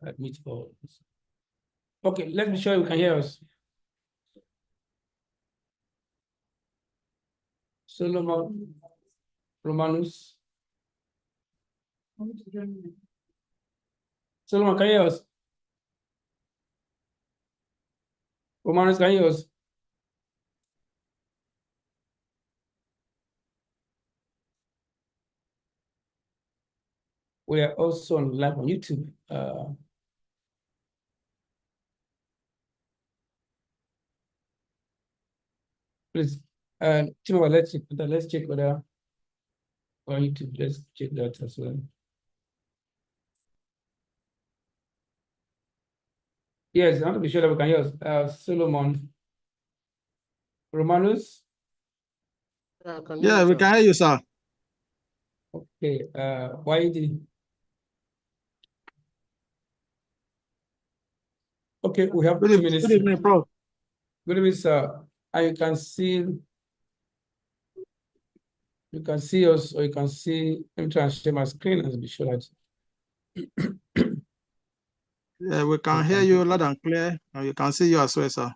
admit all. Okay, let's be sure you can hear us. Solomon, Romanus. Solomon, can you hear us? Romanus, can you hear us? We are also on live on YouTube. Please, Timothy, let's check whether on YouTube. Let's check that as well. Yes, I want to be sure that we can hear us. Solomon, Romanus. Yeah, we can hear you, sir. Okay, YD. Okay, we have 2 minutes. Good evening, Prof. Good evening, sir. And you can see us, or you can see. Let me try and share my screen and be sure that. Yeah, we can hear you loud and clear, and you can see you as well, sir.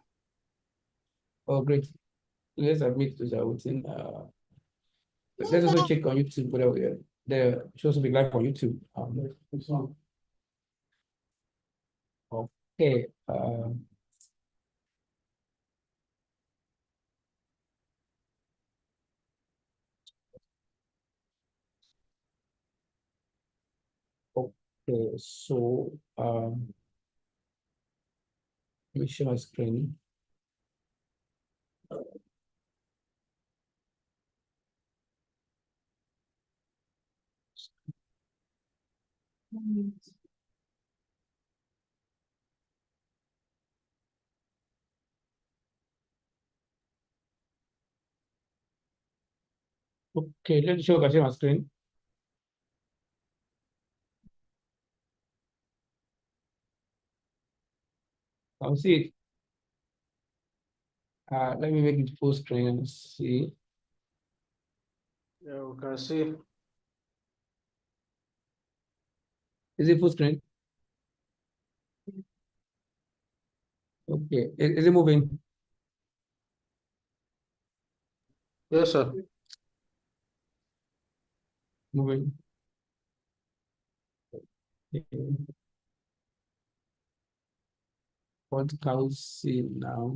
Oh, great. Let's admit to that within. Let's also check on YouTube whether the shows will be live on YouTube. Okay. Okay, so let me share my screen. Okay, let me show my screen. I'll see it. Let me make it full screen and see. Yeah, we can see. Is it full screen? Okay, is it moving? Yes, sir. Moving. Okay. What can we see now?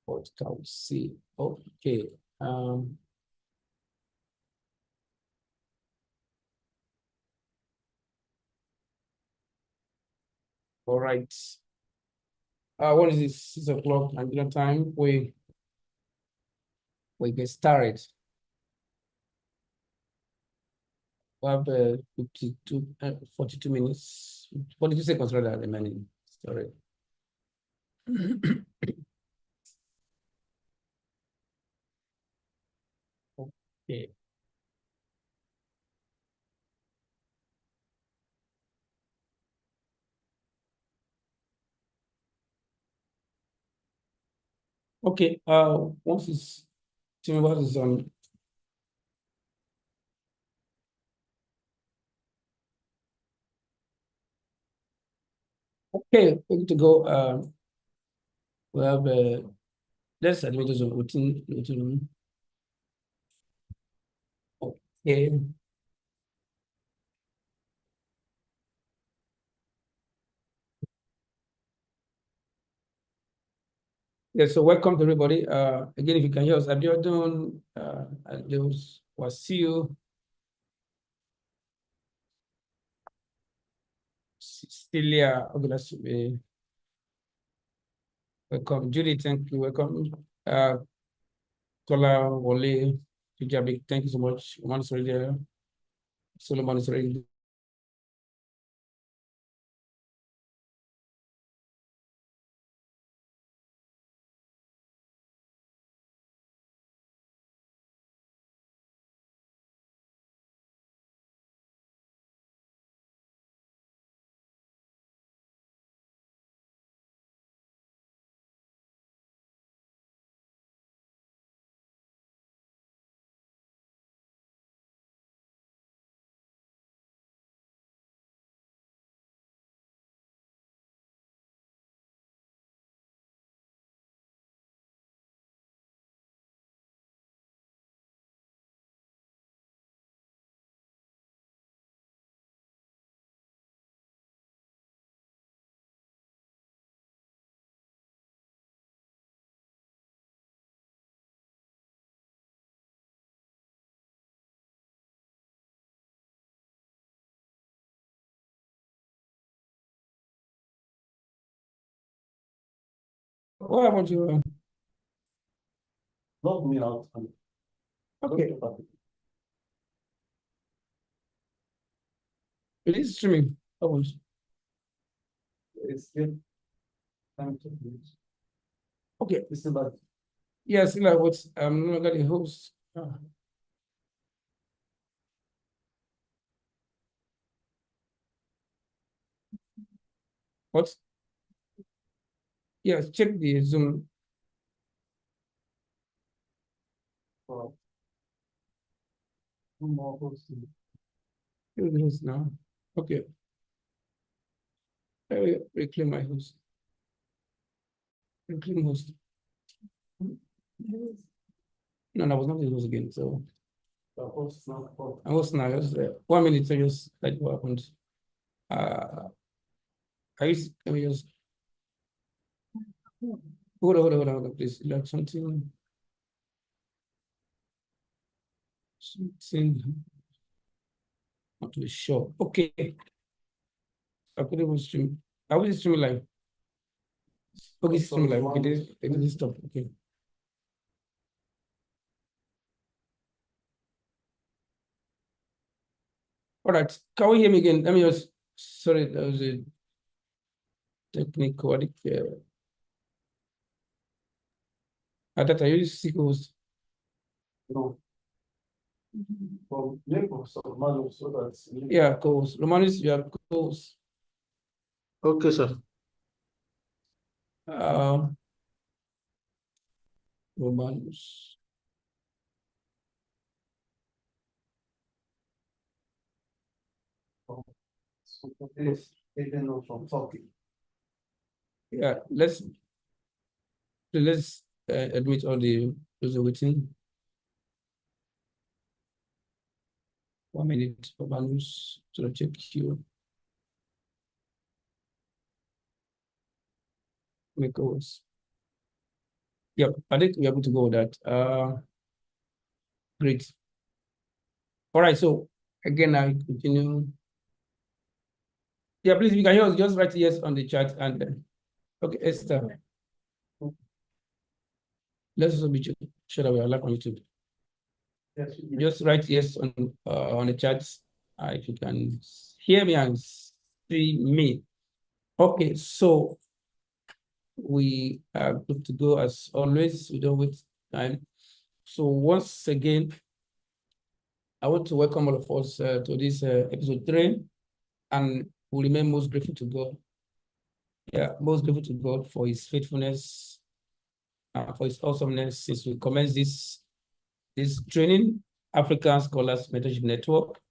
What can we see? Okay. All right. What is it? 6 o'clock Nigerian time. We get started. We have 42 minutes, 42 seconds rather remaining. Sorry. Okay. Okay. Once it's what is on. Okay, we're going to go. We have let's admit those on routine. Okay. Yeah, so welcome to everybody. Again, if you can hear us, Abiodun, those Wasiu, Celia, welcome. Judy, thank you. Welcome. Kola, Wole, Hijabi, thank you so much. Romanus already there. Solomon is already what happened to Log me out. okay. It is streaming. It's still time to use. Okay. It's about Yes, like what I'm not the host. What? Yes, check the Zoom. more hosting. Here it is now. Okay. I will reclaim my host. Reclaim host. No, I was not the host again. So The host now. I was now just 1 minute. So just like what happened. Let me just hold on, please. Like something not really sure. Okay. I couldn't even stream. I will stream live. Okay, stream live. Okay, it is stop. Okay. All right. Can we hear me again? Let me just, sorry, that was a technical. That I use sequels. No. From Naples or Romanus, so that's Yeah, goals. Romanus, you have goals. okay, sir. Romanus. So this taken from Turkey. Yeah, let's admit all the Witten. 1 minute, Romanus, to check you. Make goals. Yep, I think we're able to go with that. Great. All right, so again, I continue. Yeah, please, if you can hear us, just write yes on the chat. And okay, Esther. Let's also be sure that we are live on YouTube. Yes, Just write yes on the chat if you can hear me and see me. Okay, so we are good to go as always. We don't waste time. So once again, I want to welcome all of us to this episode 3, and we remain most grateful to God. Yeah, most grateful to God for His faithfulness and for His awesomeness since we commenced this training, African Scholars Mentorship Network,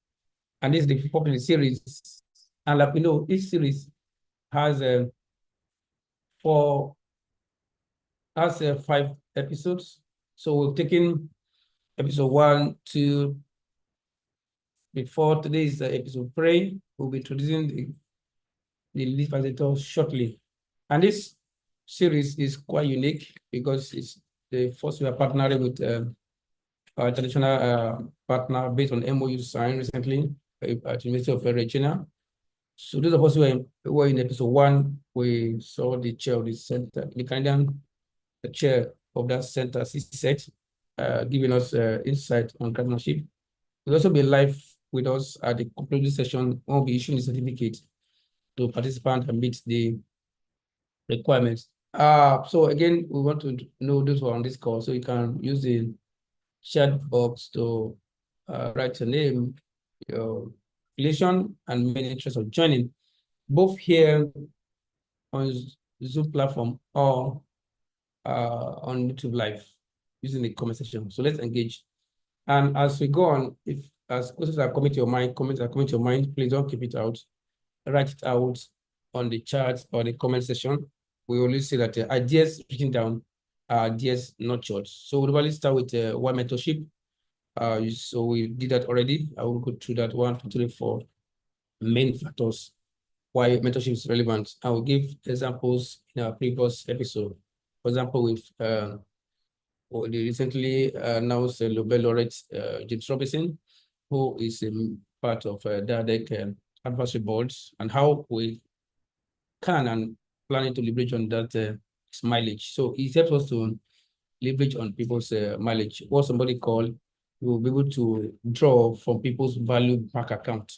and this is the 4th in the series. And like we know, each series has 5 episodes. So we've taken episode 1, 2, before today is episode 3. We'll be introducing the lead facilitator shortly. And this series is quite unique because it's the first we are partnering with our traditional partner based on MOU signed recently at the University of Regina. So those of us who were in episode 1, we saw the chair of the center, the Canadian chair of that center, CSET, giving us insight on partnership. We'll also be live with us at the concluding session. We'll be issuing the certificate to participants and meet the requirements. So again, we want to know those who are on this call, so you can use the chat box to write your name, your affiliation, and main interest of joining, both here on Zoom platform or on YouTube Live using the comment section. So let's engage. And as we go on, if as questions are coming to your mind, comments are coming to your mind, please don't keep it out. Write it out on the chat or the comment section. We always say that ideas written down are ideas nurtured. So we'll probably start with one mentorship. So we did that already. I will go through that 1, 2, 3, 4 main factors why mentorship is relevant. I will give examples in our previous episode. For example, with the recently announced Nobel laureate James Robinson, who is part of DIaDeRC advisory boards, and how we can and planning to leverage on that mileage. So it helps us to leverage on people's mileage. What somebody called, we will be able to draw from people's value bank account.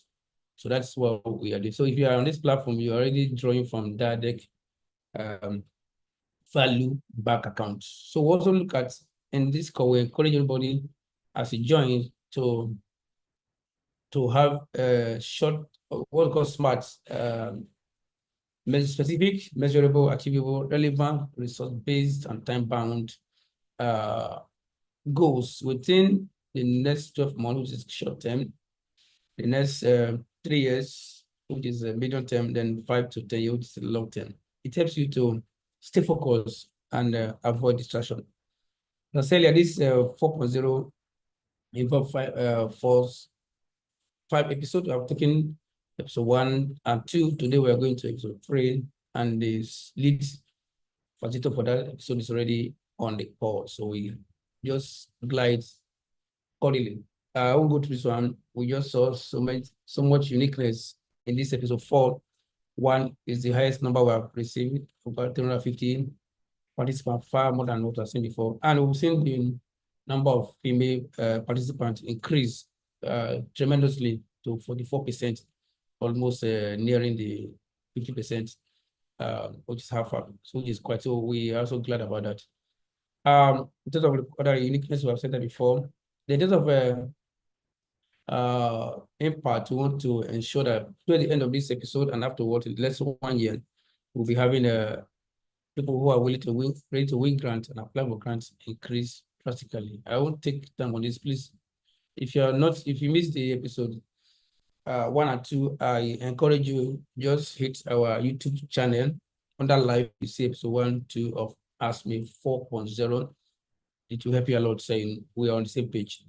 So that's what we are doing. So if you are on this platform, you're already drawing from DIaDeRC value bank account. So we also look at, in this call, we encourage everybody as you join to have a short, what we call SMART, specific, measurable, achievable, relevant, resource-based, and time-bound goals within the next 12 months, which is short term, the next 3 years, which is a medium term, then 5 to 10 years, which is long term. It helps you to stay focused and avoid distraction. Now, earlier, this 4.0 involved five episodes. We have taken episode 1 and 2. Today, we are going to episode 3, and this lead facilitator for that episode is already on the call. So we just glide accordingly. I won't go to this one. We just saw so much uniqueness in this episode 4. 1 is the highest number we have received, about 315 participants, far more than what I've seen before. And we've seen the number of female participants increase tremendously to 44%, almost nearing the 50%, which is half, so which is quite, so we are also glad about that. In terms of other uniqueness, we have said that before. In terms of impact, we want to ensure that toward the end of this episode and afterward, in less than 1 year, we'll be having people who are ready to win grants and apply for grants increase drastically. I won't take time on this, please. If you missed the episode 1 and 2, I encourage you, just hit our YouTube channel. Under live, you see episode 1, 2 of Ask Me 4.0. It will help you a lot, saying we are on the same page.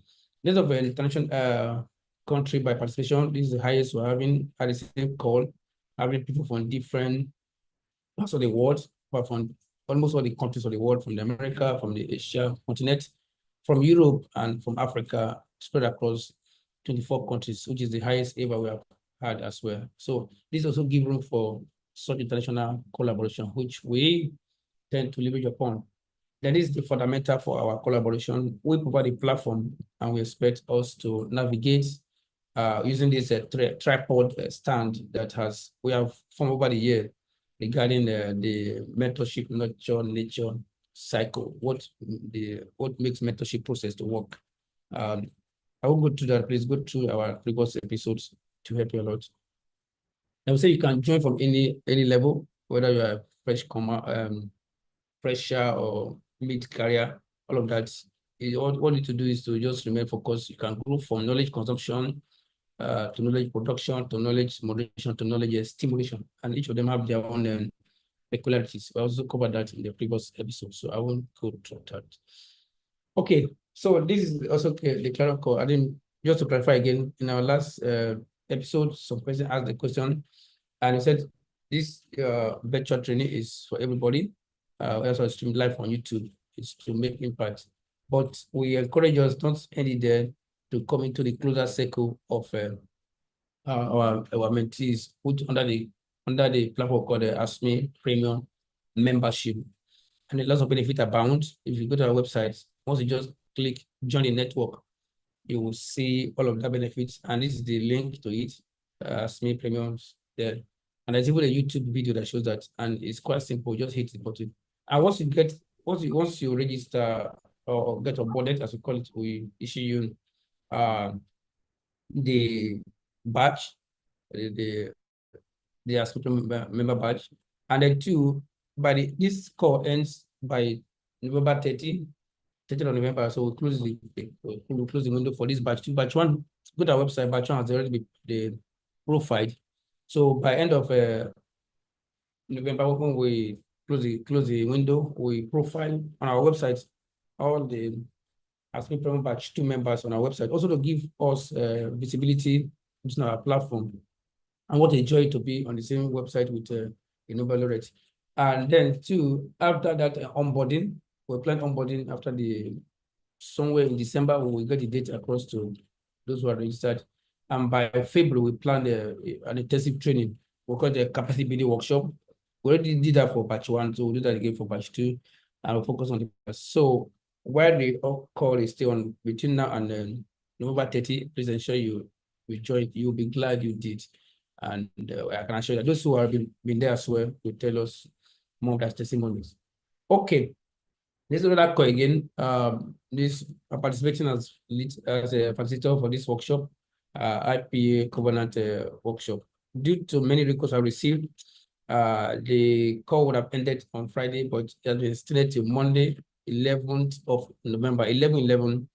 In terms of international country by participation, this is the highest we're having at the same call, having people from different parts of the world, but from almost all the countries of the world, from the America, from the Asia continent, from Europe, and from Africa, spread across 24 countries, which is the highest ever we have had as well. So this also gives room for such international collaboration, which we tend to leverage upon. That is the fundamental for our collaboration. We provide a platform, and we expect us to navigate using this tripod stand that we have formed over the year regarding the mentorship nature cycle, what makes mentorship process to work. I will go through that. Please go through our previous episodes to help you a lot. I would say you can join from any level, whether you are fresher or mid-career, all of that. All you need to do is to just remain focused. You can grow from knowledge consumption to knowledge production, to knowledge moderation, to knowledge stimulation. And each of them have their own peculiarities. We also covered that in the previous episode, so I won't go through that. Okay, so this is also the clerical. I didn't, just to clarify again, in our last episode, some person asked the question, and he said this virtual training is for everybody. Also streamed live on YouTube, is to make impact. But we encourage us, don't end it there, to come into the closer circle of our mentees, which under the platform called the ASMN Premium Membership. And lots of benefits abound. If you go to our website, once you just click join the network, you will see all of the benefits. And this is the link to it, ASMN Premiums there. And there's even a YouTube video that shows that, and it's quite simple. Just hit the button. And once you register or get onboarded, as we call it, we issue you the badge, the ASMN member badge, and then this call ends by November 30th of November. So we'll close the window for this batch 2. Batch 1, go to our website. Batch 1 has already been profiled. So by end of November, when we close the window, we profile on our website all the ASMN Premium Batch 2 members on our website, also to give us visibility using our platform. And what a joy to be on the same website with Renewable laureate. And then 2, after that onboarding, we plan onboarding after somewhere in December, we will get the date across to those who are registered. And by February, we plan an intensive training. We call it a capacity building workshop. We already did that for batch 1, so we'll do that again for batch 2, and we'll focus on the first. So while the call is still on between now and November 30, please ensure you join. You'll be glad you did. And I can assure you that those who have been there as well will tell us more of their testimonies. Okay. This is another call again. This participating as a facilitator for this workshop, IPA Covenant workshop. Due to many requests I received, the call would have ended on Friday, but it has been extended to Monday, 11th of November, 11/11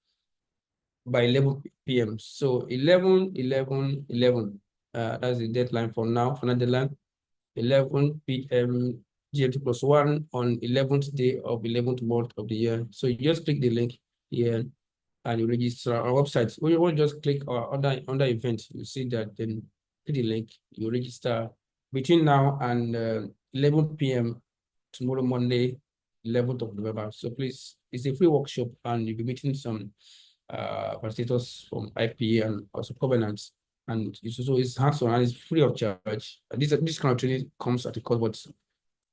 by 11 p.m. So 11/11/11. That's the deadline for now. For the deadline, 11 p.m. GMT +1 on 11th day of 11th month of the year. So you just click the link here and you register our website. Or you want to just click under event, you see that, then click the link, you register between now and 11 p.m. tomorrow, Monday, 11th of November. So please, it's a free workshop and you'll be meeting some facilitators from IPA and also Covenants. And it's hands-on and it's free of charge. This kind of training comes at a cost, but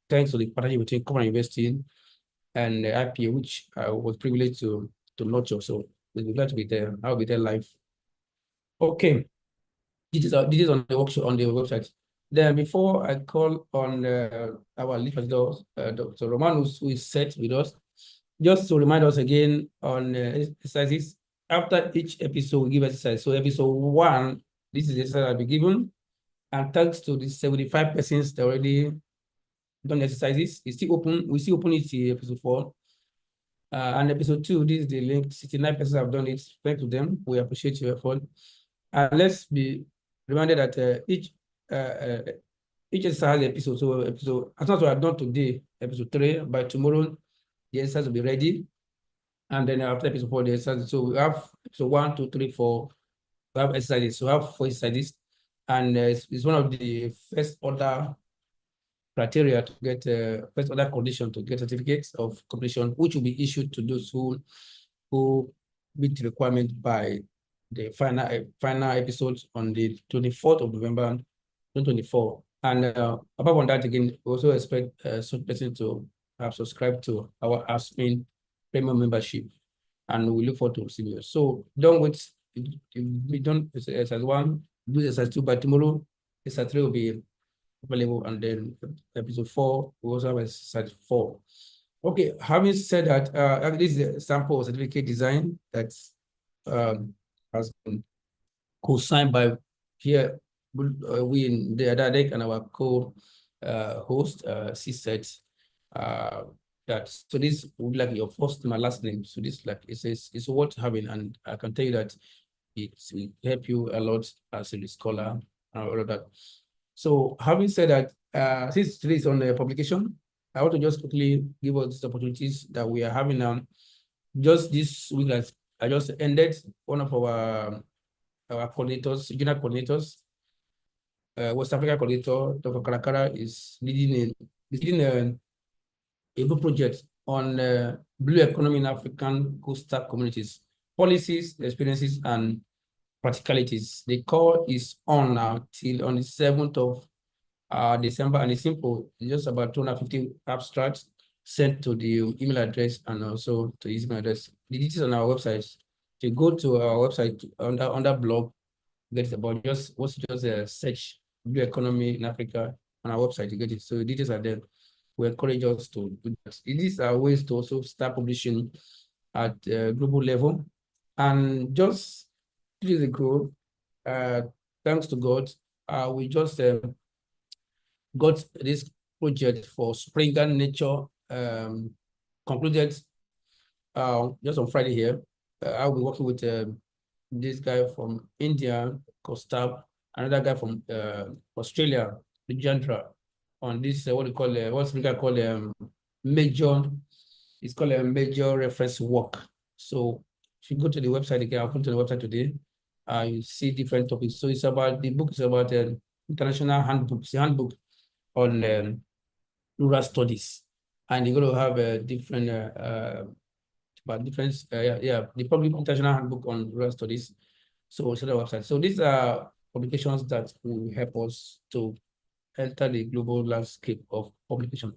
thanks to the partnership between Kwong University and IPA, which I was privileged to nurture. So we're glad to be there. I'll be there live. Okay. This is on the workshop on the website. Then before I call on our lead facilitator, Dr. Romanus, who is set with us, just to remind us again on exercises. After each episode, we give exercise. So episode 1, this is the exercise I'll be given. And thanks to the 75 persons that already done exercises, it's still open. We still open it to episode 4. And episode 2, this is the link. 69 persons have done it. Thank to them. We appreciate your effort. And let's be reminded that each exercise has episode. So episode, as much as we have done today, episode 3, by tomorrow, the exercise will be ready. And then after episode 4, the exercise. So we have episode 1, 2, 3, 4. We have exercises. So we have 4 exercises. And it's one of the first order criteria to get first order condition to get certificates of completion, which will be issued to those who meet the requirement by the final episode on the 24th of November 2024. And apart from that, again, we also expect such person to have subscribed to our ASMN premium membership, and we look forward to receiving you. So don't wait. If we don't exercise 1, do exercise 2 by tomorrow. Exercise 3 will be available, and then episode 4 we also have exercise 4. Okay, having said that, this is a sample certificate design that has been co-signed by here we in the DIaDeRC and our co-host CSET. That so this would be like your first and last name. So this like it's worth having, and I can tell you that it will help you a lot as a scholar and all of that. So having said that, since today is on the publication, I want to just quickly give us these opportunities that we are having now. Just this week, I just ended, one of our coordinators, regional coordinators, West Africa coordinator, Dr. Karakara, is leading a book project on blue economy in African coastal communities, policies, experiences, and practicalities. The call is on now till on the 7th of December, and it's simple. It's just about 250 abstracts sent to the email address and also to his email address. The details on our website. If you go to our website under blog, get it about just search blue economy in Africa on our website, you get it. So the details are there. We encourage us to do that. These are ways to also start publishing at global level. And just 3 days ago, thanks to God, we just got this project for Springer Nature concluded just on Friday here. I'll be working with this guy from India, Kostab, another guy from Australia, Vijandra, on this what we call what's Springer called major. It's called a major reference work. So if you go to the website again, I'll put to the website today. You see different topics. So it's about the book is about international handbooks, the handbook on rural studies, and you're going to have a different the public international handbook on rural studies. So it's on the website. So these are publications that will help us to enter the global landscape of publication.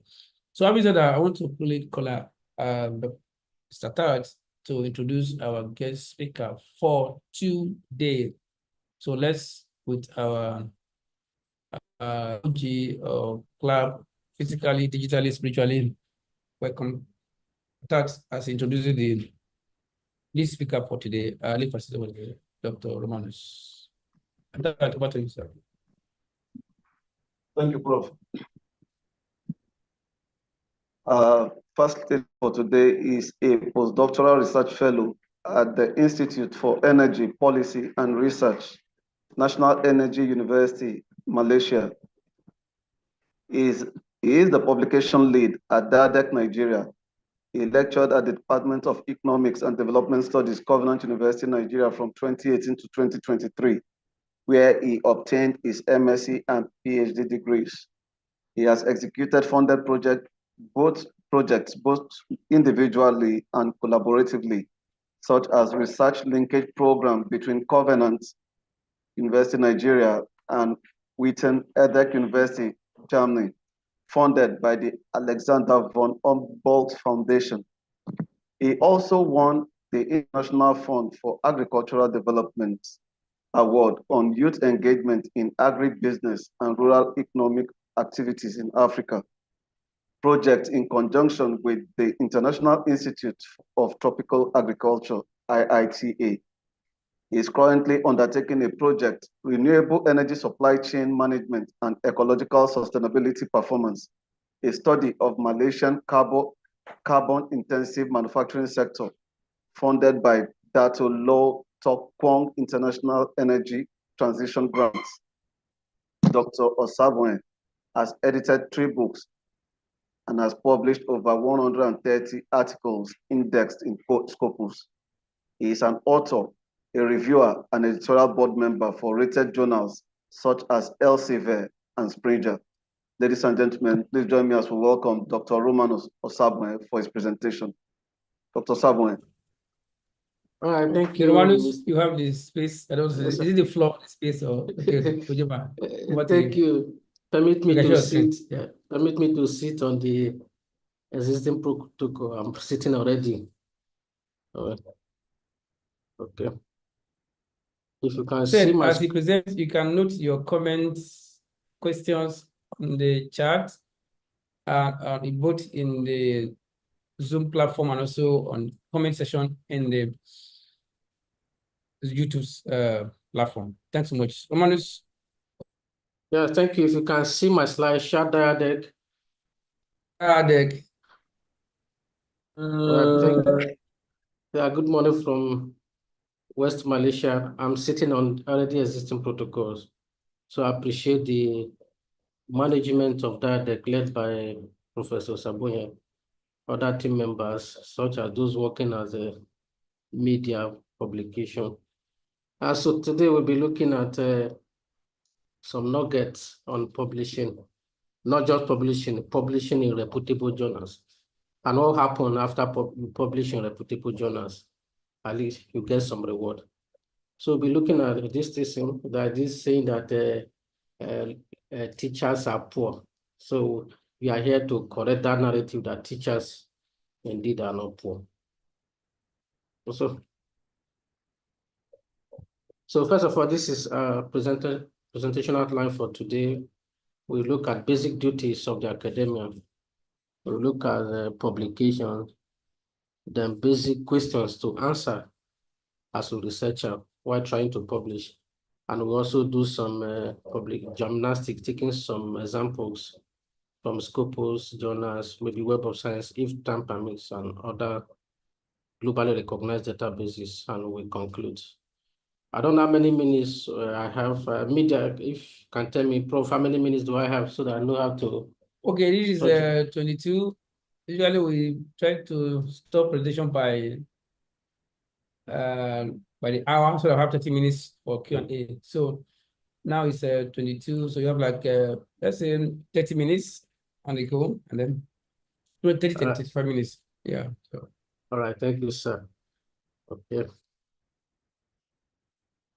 So having said that, I want to quickly call out Mr. Tad to introduce our guest speaker for today. So let's with our OG club, physically, digitally, spiritually, welcome. Tad as introducing the lead speaker for today, lead facilitator, Dr. Romanus. And that over to you, sir. Thank you, Prof. First thing for today is a postdoctoral research fellow at the Institute for Energy Policy and Research, National Energy University, Malaysia. He is the publication lead at DIaDeRC, Nigeria. He lectured at the Department of Economics and Development Studies, Covenant University, Nigeria from 2018 to 2023, where he obtained his MSc and PhD degrees. He has executed funded projects both individually and collaboratively, such as Research Linkage Programme between Covenant University, Nigeria, and Witten, Herdecke University, Germany, funded by the Alexander von Humboldt Foundation. He also won the International Fund for Agricultural Development Award on Youth Engagement in Agribusiness and Rural Economic Activities in Africa project in conjunction with the International Institute of Tropical Agriculture, IITA. He is currently undertaking a project, Renewable Energy Supply Chain Management and Ecological Sustainability Performance, a study of Malaysian carbon-intensive manufacturing sector, funded by Dato Kwong International Energy Transition Grants. Dr. Osabuohien has edited 3 books and has published over 130 articles indexed in Scopus. He is an author, a reviewer, and editorial board member for rated journals such as Elsevier and Springer. Ladies and gentlemen, please join me as we welcome Dr. Romanus Osabuohien for his presentation. Dr. Osabuohien. All right, thank you. Romanus, you have the space. I don't know, Yes, is it the floor, the space, or okay, thank you. Permit me Okay, to sure, sit. Yeah, permit me to sit on the existing protocol. I'm sitting already. All right. Okay. If you can see my as he presents, you can note your comments, questions on the chat, both in the Zoom platform and also on comment section in the YouTube's platform. Thanks so much. Romanus. Yeah, thank you. If you can see my slide, share DIaDeRC. DIaDeRC. Thank you. Yeah, good morning from West Malaysia. I'm sitting on already existing protocols. So I appreciate the management of DIaDeRC led by Professor Osabuohien, other team members, such as those working as a media publication. And so today we'll be looking at some nuggets on publishing, not just publishing in reputable journals. And what happened after publishing reputable journals? At least you get some reward. So we'll be looking at this thing that is saying that teachers are poor. So we are here to correct that narrative that teachers indeed are not poor. So first of all, this is a presentation outline for today. We look at basic duties of the academia. We look at publications, then basic questions to answer as a researcher while trying to publish. And we also do some public gymnastics, taking some examples from Scopus, journals, maybe Web of Science, if time permits, and other globally recognized databases, and we conclude. I don't know how many minutes I have. Media, if you can tell me, Prof, how many minutes do I have so that I know how to... Okay, this is 22. Usually we try to stop presentation by the hour, so I have 30 minutes for Q&A. So now it's 22, so you have like, let's say 30 minutes on the go, and then 30, 35 minutes. Yeah. So. All right, thank you, sir. Okay.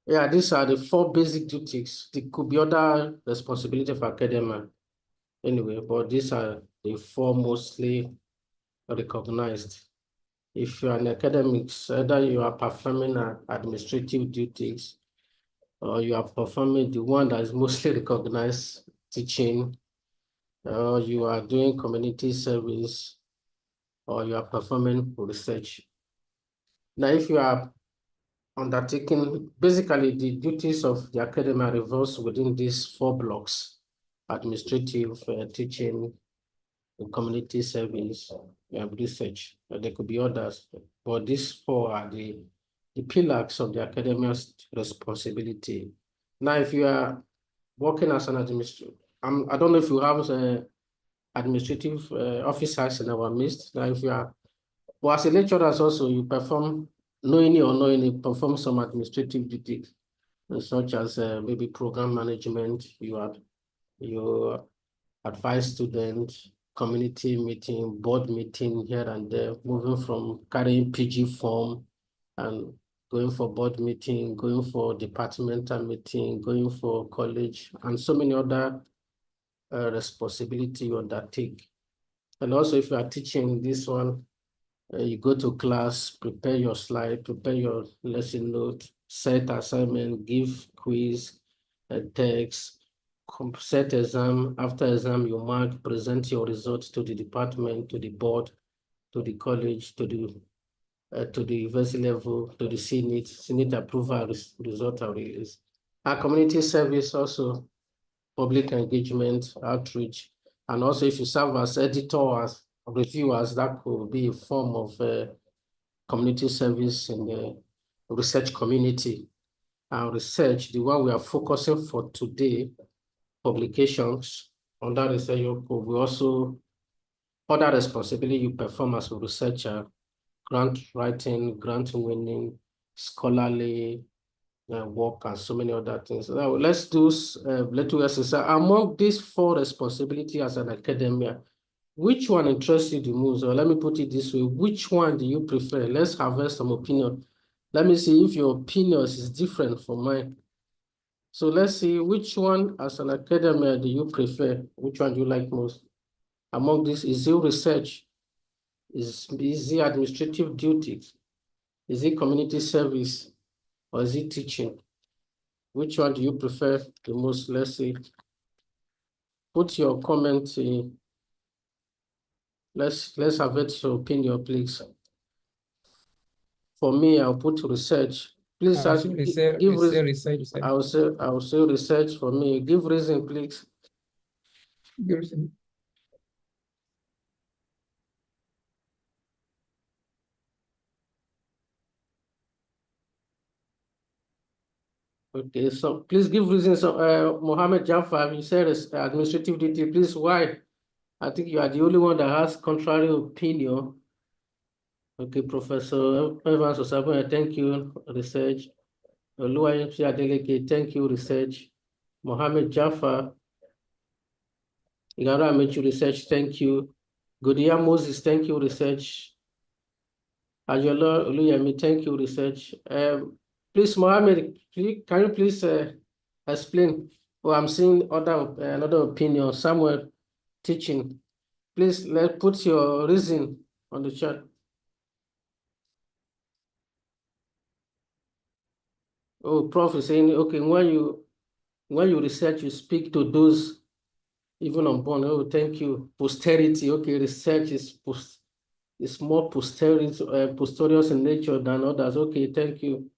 Yeah, these are the 4 basic duties. There could be other responsibility for academia anyway, but these are the 4 mostly recognized. If you're an academics, either you are performing administrative duties or you are performing the one that is mostly recognized, teaching, or you are doing community service, or you are performing research. Now, if you are undertaking, basically the duties of the academia revolves within these 4 blocks: administrative, teaching, community service, research. There could be others, but these 4 are the pillars of the academia's responsibility. Now, if you are working as an administrator, I don't know if you have administrative officers in our midst. Now, if you are, but as a lecturer also, you perform, knowingly or unknowingly, perform some administrative duties, such as maybe program management. You advise students, community meeting, board meeting here and there, moving from carrying PG form and going for board meeting, going for departmental meeting, going for college, and so many other responsibility you undertake. And also, if you are teaching this one, you go to class, prepare your slide, prepare your lesson note, set assignment, give quiz, text, set exam. After exam, you mark, present your results to the department, to the board, to the college, to the university level, to the Senate approval, result and release. Our community service also, public engagement, outreach, and also if you serve as editor, as reviewers, that could be a form of community service in the research community. And research, the one we are focusing for today, publications under research, we also, other responsibility you perform as a researcher, grant writing, grant winning, scholarly work, and so many other things. Now, let's do little exercise. Among these 4 responsibilities as an academia, which one interests you the most? Or let me put it this way, which one do you prefer? Let's have some opinion. Let me see if your opinions is different from mine. So let's see, which one as an academia do you prefer? Which one do you like most? Among this, is it research? Is it administrative duties? Is it community service? Or is it teaching? Which one do you prefer the most? Let's see. Put your comment in. Let's have your opinion, please. For me, I'll put research. Please give research. I will say research for me. Give reason, please. Give reason. Okay, so please give reasons. So, Mohammed Jafar, you said administrative duty. Please, why? I think you are the only one that has contrary opinion. Okay, Professor Evans Osabuohien, thank you. Research. DIaDeRC, thank you. Research. Mohammed Jafar, Igara Amechu, research. Thank you. Godia Moses, thank you. Research. Ajola Oluyemi, thank you. Research. Please, Mohammed, can you please explain? Oh, I'm seeing another opinion. Samuel, teaching. Please put your reason on the chat. Oh, Prof is saying, okay, when you research, you speak to those even unborn. Oh, thank you. Posterity. Okay, research is more posterior in nature than others. Okay, thank you.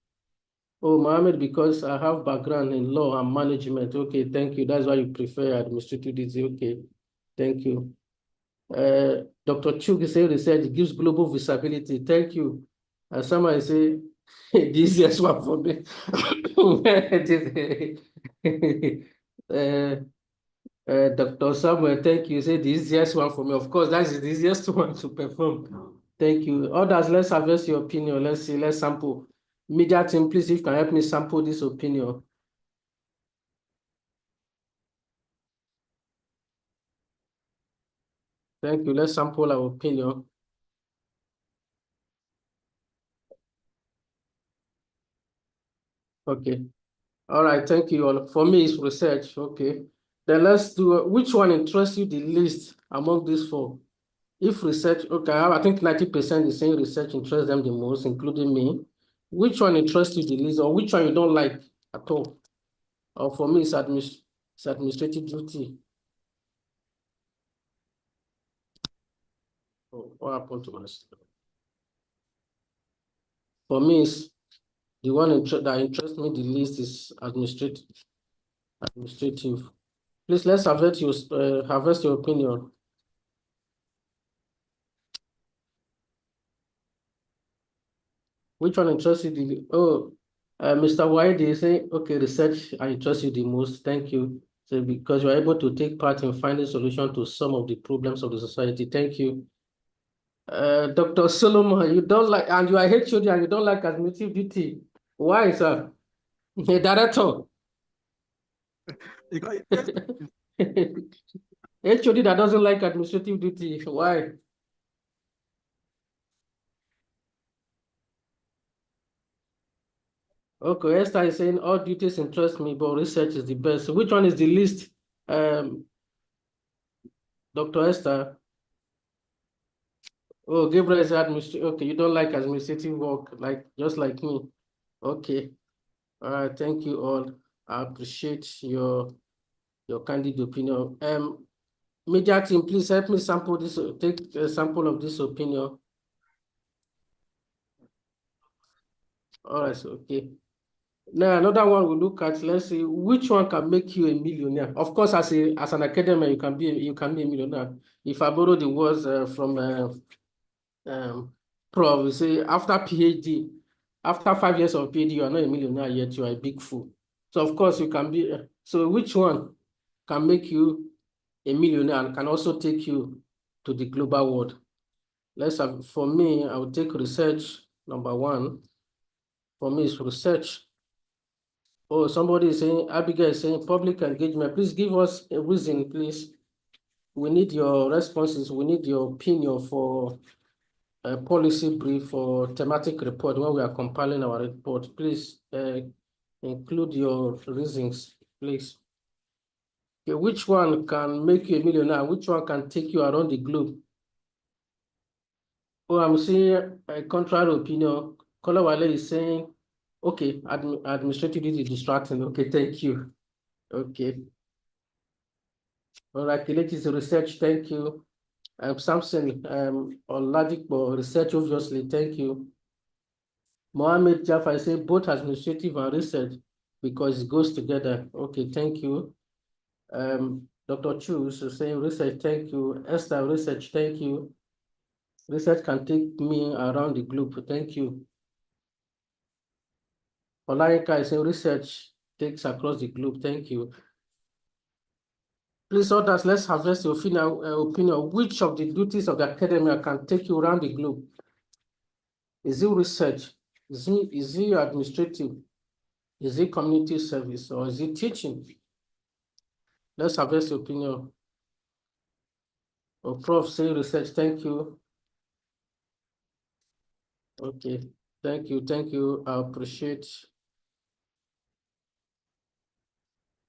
Oh, Mohammed, because I have background in law and management. Okay, thank you. That's why you prefer administrative duty. Okay, thank you. Dr. Chuk say research gives global visibility. Thank you. Somebody say the easiest one for me. Dr. Samuel, thank you. Say the easiest one for me. Of course, that is the easiest one to perform. Thank you. Others, let's harvest your opinion. Let's see, let's sample. Media team, please, if you can help me sample this opinion. Thank you. Let's sample our opinion. Okay. All right, thank you all. For me, it's research. Okay. Then let's do which one interests you the least among these four? If research, okay, I think 90% is saying research interests them the most, including me. Which one interests you the least, or which one you don't like at all? Or for me, it's administrative duty. Oh, what happened to us? For me, it's the one that interests me the least is administrative. Please, let's harvest your opinion. Which one interests you the Mr. White is saying, okay, research interests you the most. Thank you. So because you're able to take part in finding solution to some of the problems of the society. Thank you. Dr. Solomon, you don't like, and you are HOD and you don't like administrative duty. Why, sir? The director. HOD that doesn't like administrative duty. Why? Okay, Esther is saying all duties interest me, but research is the best. So which one is the least? Dr. Esther. Oh, Gabriel is administrative. Okay, you don't like administrative work, just like me. Okay. All right, thank you all. I appreciate your candid opinion. Media team, please help me sample this, take a sample of this opinion. All right, so okay. Now another one we look at, let's see which one can make you a millionaire. Of course, as an academic, you can be a millionaire. If I borrow the words from Prof, we say after PhD, after 5 years of PhD, you are not a millionaire yet, you are a big fool. So of course you can be, so which one can make you a millionaire and can also take you to the global world? Let's have, for me, I would take research, number one. For me, it's research. Oh, somebody is saying, Abigail is saying public engagement. Please give us a reason, please. We need your responses. We need your opinion for a policy brief or thematic report when we are compiling our report. Please include your reasons, please. Okay, which one can make you a millionaire? Which one can take you around the globe? Oh, I'm seeing a contrary opinion. Kolawale is saying, okay, administrative duty is distracting. Okay, thank you. Okay. All right, Kelechi is research, thank you. Samson, Oladipo, research, obviously, thank you. Mohammed Jaffa, I say both administrative and research because it goes together. Okay, thank you. Dr. Chu is saying research, thank you. Esther, research, thank you. Research can take me around the globe, thank you. Olaika is saying research takes across the globe, thank you. Please, others, let's harvest your opinion. Which of the duties of the academia can take you around the globe? Is it research? Is it administrative? Is it community service? Or is it teaching? Let's harvest your opinion. Oh, Prof, say research, thank you. Okay, thank you. I appreciate.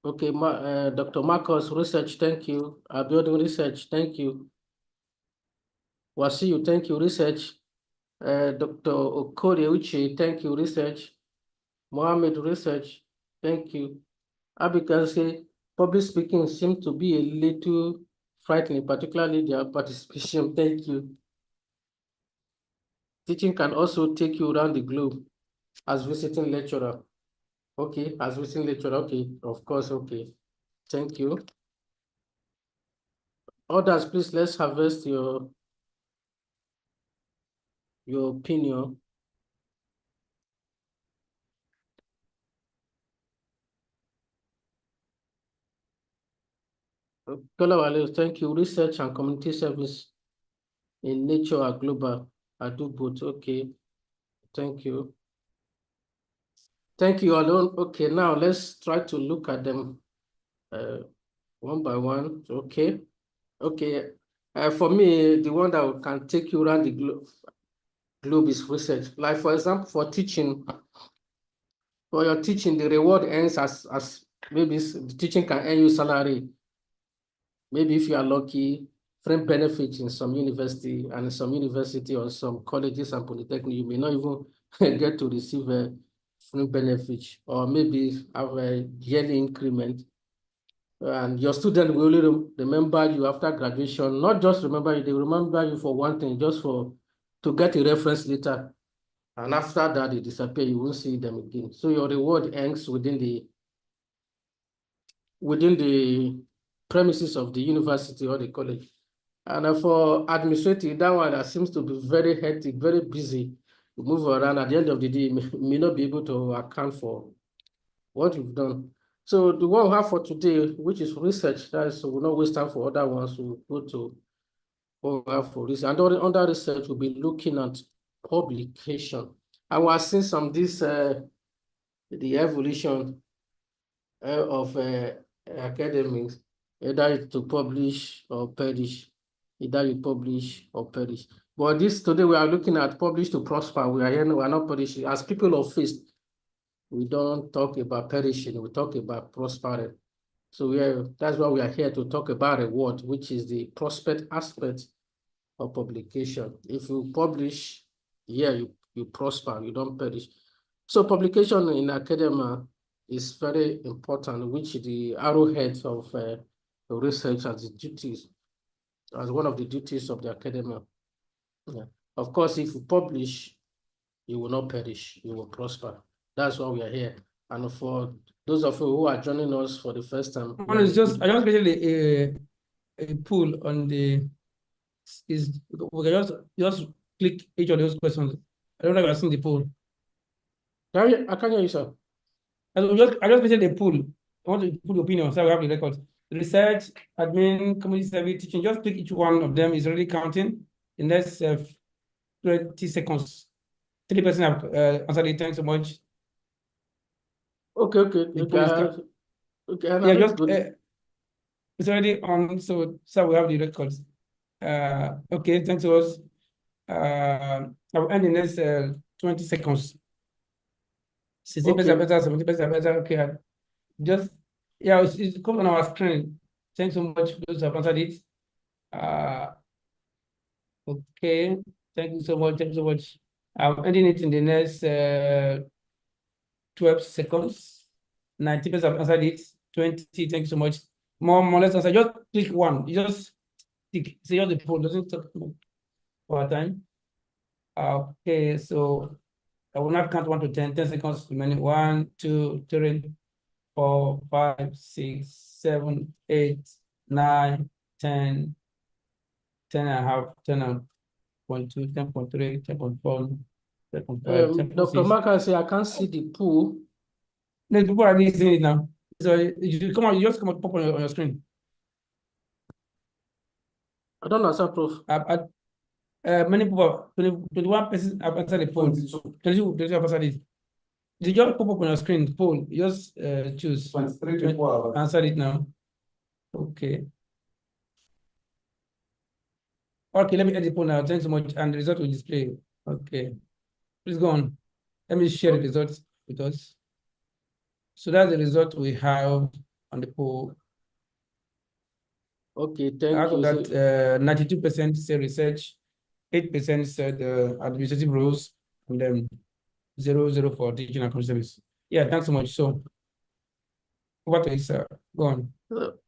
Okay, Dr. Marcos, research, thank you. Abiodun, research, thank you. Wasiu, thank you, research. Dr. Okori Uche, thank you, research. Mohammed, research, thank you. Abigail say public speaking seems to be a little frightening, particularly their participation. Thank you. Teaching can also take you around the globe as visiting lecturer. Okay, as visiting lecturer, okay, of course, okay. Thank you. Others, please, let's harvest your opinion. Thank you. Research and community service in nature are global. I do both. Okay. Thank you. Thank you, Alon. Okay, now let's try to look at them one by one. Okay. Okay. For me, the one that can take you around the globe is research. Like, for example, for teaching, for your teaching, the reward ends as maybe the teaching can earn you salary. Maybe if you are lucky, friend benefits in some university, and in some university or some colleges and polytechnic, you may not even get to receive a friend benefit, or maybe have a yearly increment. And your student will only remember you after graduation, not just remember you, they remember you for one thing, just to get a reference letter. And after that, they disappear, you won't see them again. So your reward ends within the premises of the university or the college. And for administrative, that one that seems to be very hectic, very busy, you move around. At the end of the day, you may not be able to account for what you've done. So the one we have for today, which is research, that is, so we'll not waste time for other ones. We'll go to what we have for research. And under research, we'll be looking at publication. And we're seeing some this the evolution of academics, either to publish or perish, either you publish or perish. But this today we are looking at publish to prosper. We are not perishing. As people of faith, we don't talk about perishing, we talk about prospering. So that's why we are here to talk about reward, which is the prospect aspect of publication. If you publish, you prosper, you don't perish. So publication in academia is very important, which the arrowhead of research as duties, as one of the duties of the academia. Yeah. Of course, if you publish, you will not perish, you will prosper. That's why we are here. And for those of you who are joining us for the first time, I just created a poll on the we can just click each of those questions. I don't know if you've seen the poll. I can't hear you, sir. I just created a poll. I want to put the opinion, so we have the records. Research, admin, community service, teaching. Just click each one of them. Is already counting. In the next 20 seconds, 3% have answered it. Thanks so much. Okay. Yeah, just it's already on, so we have the records. Okay, thanks to us. I'll end in the next 20 seconds. 60% better, 70% better. Okay, just it's come on our screen. Thanks so much for those who have answered it. Okay, thank you so much. I'm ending it in the next 12 seconds. 90% have answered it. 20, thank you so much. More or less answer. Just click one. You just click. See how the poll doesn't take our time. Okay, so I will not count 1 to 10. 10 seconds remaining. 1, 2, 3, 4, 5, 6, 7, 8, 9, 10, 10 and a half, 10.2, 10.3, 10.4, 10.5, Dr. Marcus, I can't see the pool. No, people are seeing it now. So you just come out, pop on your screen. I don't understand, Prof. Many people, 21 persons have answered the poll. 22 have answered it. You just pop up on your screen, poll. You just choose. 23 people have answered it now. Okay. Okay, let me edit the poll now. Thanks so much. And the result will display. Okay. Please go on. Let me share the results with us. So that's the result we have on the poll. Okay, thank you. Out of that, 92% say research, 8% said administrative roles, and then 0 for teaching and community service. Yeah, thanks so much. So, what is go on?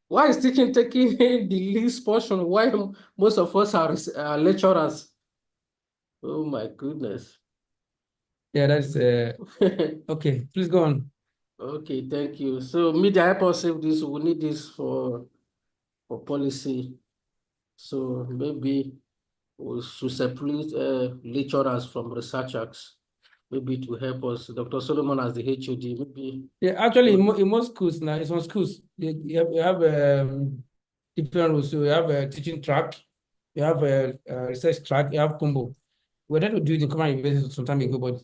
Why is teaching taking the least portion? Why most of us are lecturers? Oh my goodness. Yeah, that's okay. Please go on. Okay, thank you. So media help us save this. We need this for policy. So maybe we should separate lecturers from researchers. Maybe to help us. Dr. Solomon as the HOD, maybe. Yeah, actually, in most schools now, it's on schools. You have different rules. So you have a teaching track, you have a research track, you have combo. We tried to do it in common university some time ago, but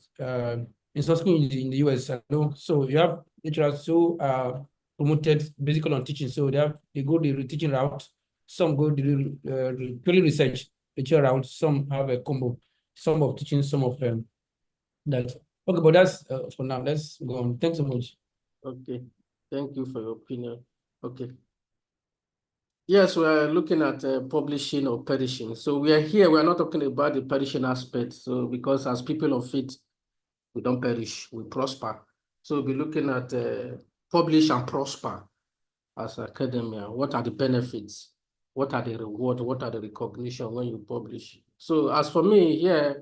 in some schools in the US, so you have lecturers who are promoted basically on teaching. So they go the teaching route. Some go the purely research route. Some have a combo. Some of teaching, some of that. Okay, but that's for now. Let's go on. Thanks so much. Okay, thank you for your opinion. Okay. Yes, we are looking at publishing or perishing. So we are here, we are not talking about the perishing aspect. So because as people of faith, we don't perish, we prosper. So we'll be looking at publish and prosper as academia. What are the benefits? What are the rewards? What are the recognition when you publish? So as for me, yeah,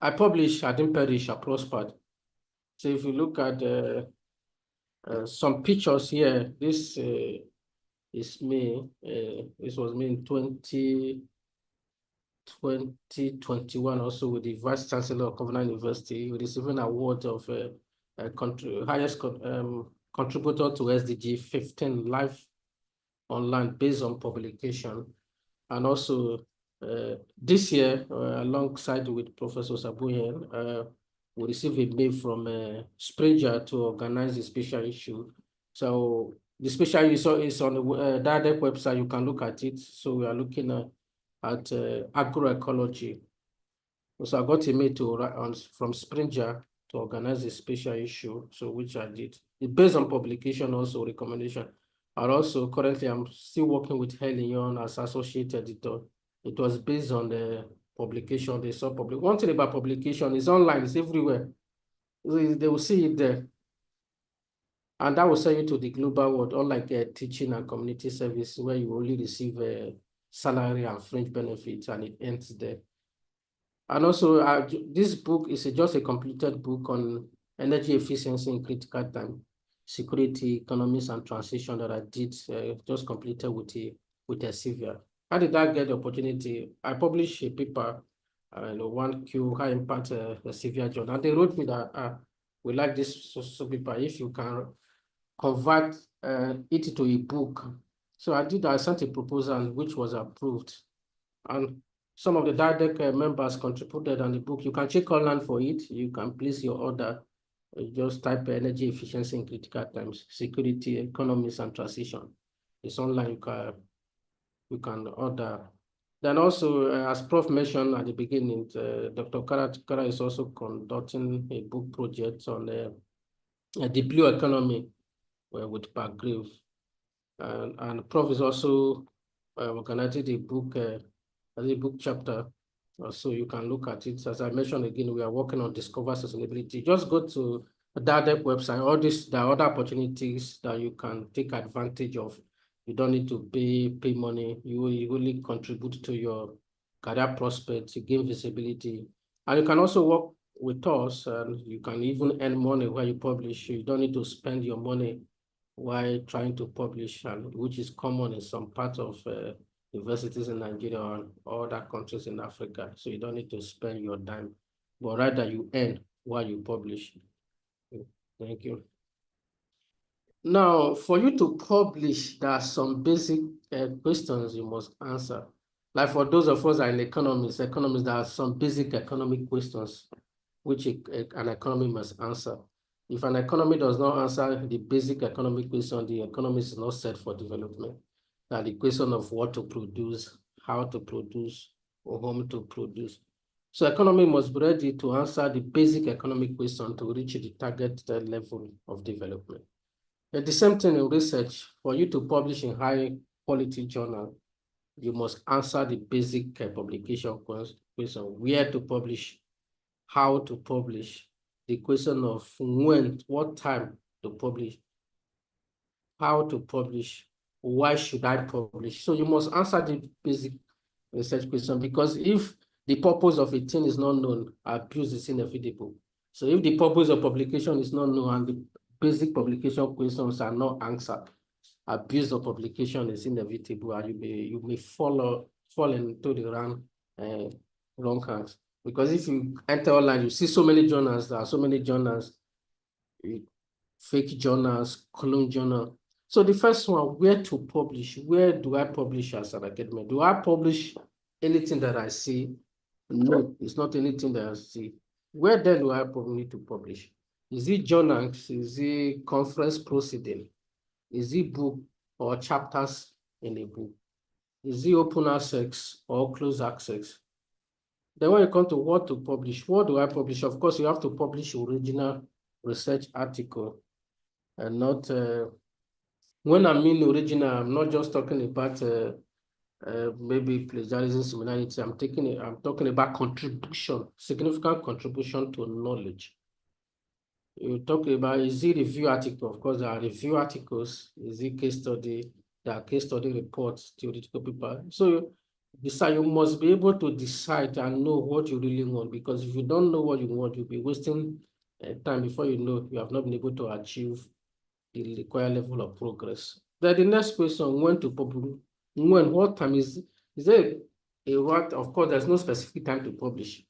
I publish, I didn't perish, I prospered. So if you look at some pictures here, this is me. This was me in 2021 also with the Vice Chancellor of Covenant University, receiving an award of highest contributor to SDG 15 live online based on publication. And also this year, alongside with Professor Osabuohien, we received a mail from Springer to organize a special issue. So the special issue is on the DIaDeRC website. You can look at it. So we are looking at agroecology. So I got a mail from Springer to organize a special issue, so which I did. It's based on publication, also recommendation. And also currently I'm still working with Helen as associate editor. It was based on the publication, they saw public. One thing about publication is online, it's everywhere. They will see it there. And that will send you to the global world, unlike teaching and community service, where you only receive a salary and fringe benefits, and it ends there. And also, this book is just a completed book on energy efficiency in critical time, security, economics, and transition that I did, just completed with a CEPDeR. How did I get the opportunity? I published a paper, 1Q high impact CEPDeR journal. And they wrote me that we like this paper if you can convert it to a book. So I did. I sent a proposal which was approved, and some of the DIaDeRC members contributed on the book. You can check online for it. You can place your order. Just type energy efficiency in critical times, security, economics, and transition. It's online. You can order. Then also, as Prof mentioned at the beginning, Dr. Kara is also conducting a book project on the blue economy with Parkgrave. And Prof is also organizing a book chapter, so you can look at it. As I mentioned again, we are working on Discover Sustainability. Just go to the DIaDeRC website. There are other opportunities that you can take advantage of. You don't need to pay money. You only contribute to your career prospects, you gain visibility. And you can also work with us, and you can even earn money while you publish. You don't need to spend your money while trying to publish, and which is common in some parts of universities in Nigeria and other countries in Africa. So you don't need to spend your dime, but rather you earn while you publish. Thank you. Now, for you to publish, there are some basic questions you must answer. Like for those of us that are in economics, there are some basic economic questions which an economy must answer. If an economy does not answer the basic economic question, the economy is not set for development. Now, the question of what to produce, how to produce, or whom to produce. So economy must be ready to answer the basic economic question to reach the target level of development. And the same thing in research. For you to publish in high quality journal, you must answer the basic publication question: where to publish, how to publish, the question of when, what time to publish, how to publish, why should I publish? So you must answer the basic research question, because if the purpose of a thing is not known, abuse is inevitable. So if the purpose of publication is not known and the basic publication questions are not answered, abuse of publication is inevitable, and you may fall into the wrong hands. Because if you enter online, you see so many journals. There are so many journals, fake journals, clone journal. So the first one, where to publish? Where do I publish as an academic? Do I publish anything that I see? No, it's not anything that I see. Where then do I need to publish? Is it journals? Is it conference proceeding? Is it book or chapters in a book? Is it open access or closed access? Then when you come to what to publish, what do I publish? Of course, you have to publish original research article and not, when I mean original, I'm not just talking about maybe plagiarism, similarity. I'm talking about contribution, significant contribution to knowledge. You talk about, is it review article? Of course, there are review articles. Is it case study? There are case study reports, theoretical paper. So you must be able to decide and know what you really want, because if you don't know what you want, you'll be wasting time. Before you know, you have not been able to achieve the required level of progress. Then the next question, when to publish? When, what time is there a right? Of course, there's no specific time to publish.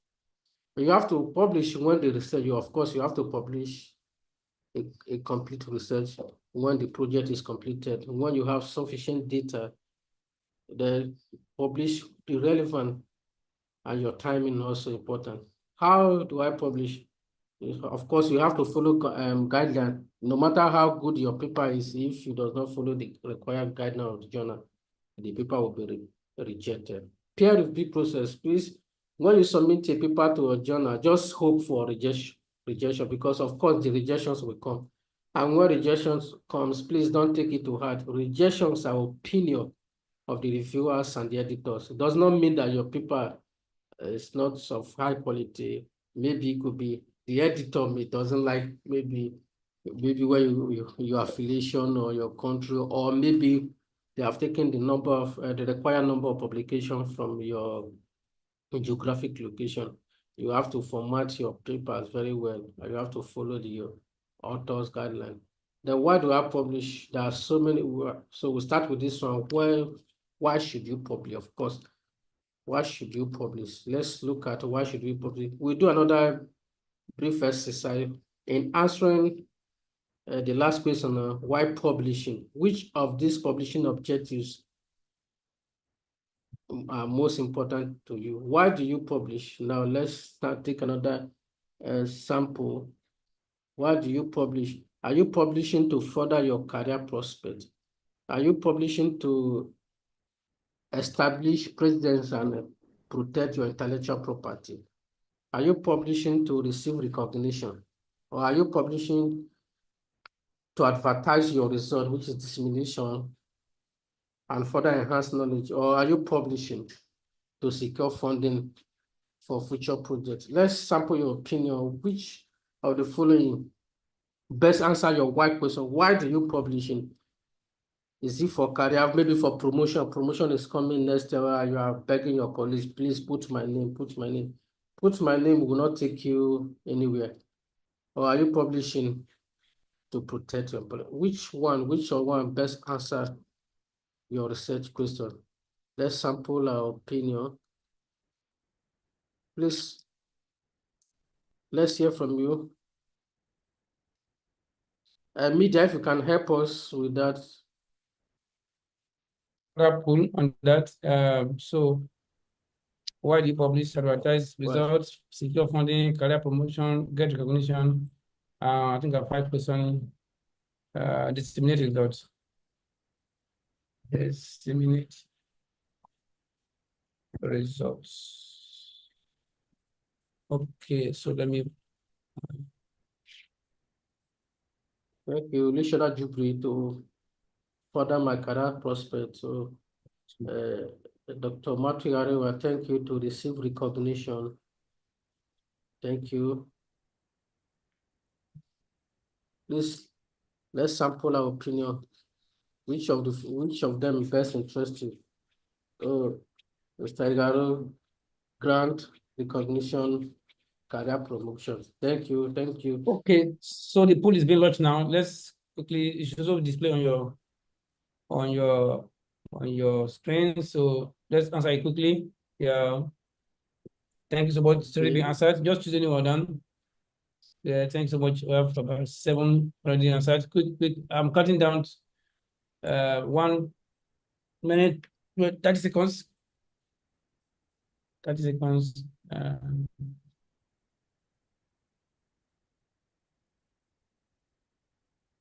You have to publish when the research, of course, you have to publish a complete research when the project is completed. When you have sufficient data, then publish the relevant, and your timing also important. How do I publish? Of course, you have to follow guidelines. No matter how good your paper is, if you does not follow the required guideline of the journal, the paper will be rejected. Peer review process, please. When you submit a paper to a journal, just hope for rejection, because of course the rejections will come. And when rejections comes, please don't take it to heart. Rejections are opinion of the reviewers and the editors. It does not mean that your paper is not of high quality. Maybe it could be the editor doesn't like maybe where your affiliation or your country, or maybe they have taken the number of the required number of publications from your geographic location. You have to format your papers very well, and you have to follow the author's guideline. Then why do I publish? There are so many. So we start with this one. Why should you publish? Of course, why should you publish? Let's look at why should we publish. We'll do another brief exercise in answering the last question, why publishing? Which of these publishing objectives are most important to you? Why do you publish? Now let's take another sample. Why do you publish? Are you publishing to further your career prospect? Are you publishing to establish precedents and protect your intellectual property? Are you publishing to receive recognition? Or are you publishing to advertise your result, which is dissemination and further enhance knowledge? Or are you publishing to secure funding for future projects? Let's sample your opinion. Which of the following best answer your why question? Why do you publishing? Is it for career, maybe for promotion? Promotion is coming next year. You are begging your colleagues, please put my name, put my name. Put my name will not take you anywhere. Or are you publishing to protect your employer? Which one best answer your research question? Let's sample our opinion. Please, let's hear from you. Media, if you can help us with that. Pull on that. So why do you publish, advertise results, secure funding, career promotion, get recognition? I think a 5% disseminate results. Disseminate results. Okay, so let me. Thank you, Lishara Jubri, to further my career prospect. So, Dr. Matthew Arewa, thank you to receive recognition. Thank you. Please, let's sample our opinion. Which of them best interest you? Oh, Mr. Igaro, grant, recognition, career promotion. Thank you, thank you. Okay, so the pool is being launched now. Let's quickly, it should also display on your screen. So let's answer it quickly. Yeah. Thank you so much. It's already been answered. Just choose anyone done. Yeah, thanks so much. We have about 7 already answered. Quick. I'm cutting down 1 minute, 30 seconds. 30 seconds.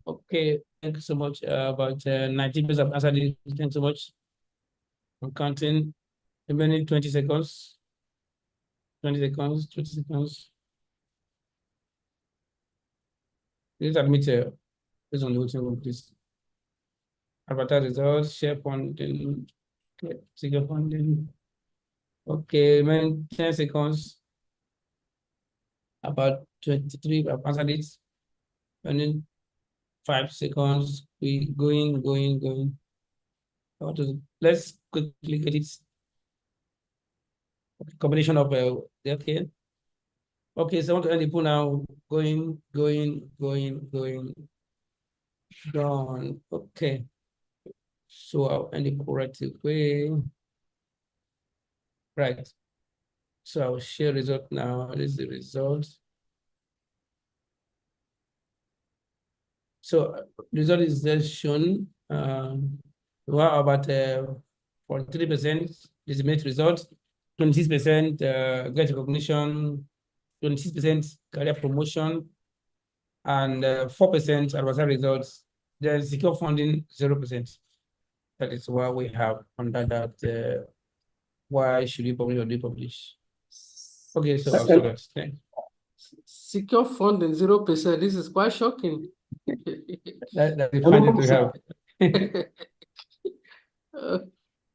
Okay, thank you so much. About 90% have answered it. Thanks so much. I'm counting. A minute, 20 seconds. 20 seconds, 20 seconds. Please admit based on the waiting room, please. Advertise results, share funding, secure funding. Okay, man, 10 seconds. About 23, I've answered it. And then 5 seconds, we going. Let's quickly get it. Combination of that here. Okay, so I want to end the pool now. Going. Done. Okay. So I'll end it correctly way. Right. So I'll share result now. This is the result. So the result is just shown. Well, about 43% estimate result, 26% great recognition, 26% career promotion, and 4% adversary results. Then secure funding, 0%. That is what we have under that. Why should we publish or depublish? Okay, so I'll start that. Secure funding, 0%. This is quite shocking. That's the finding we have.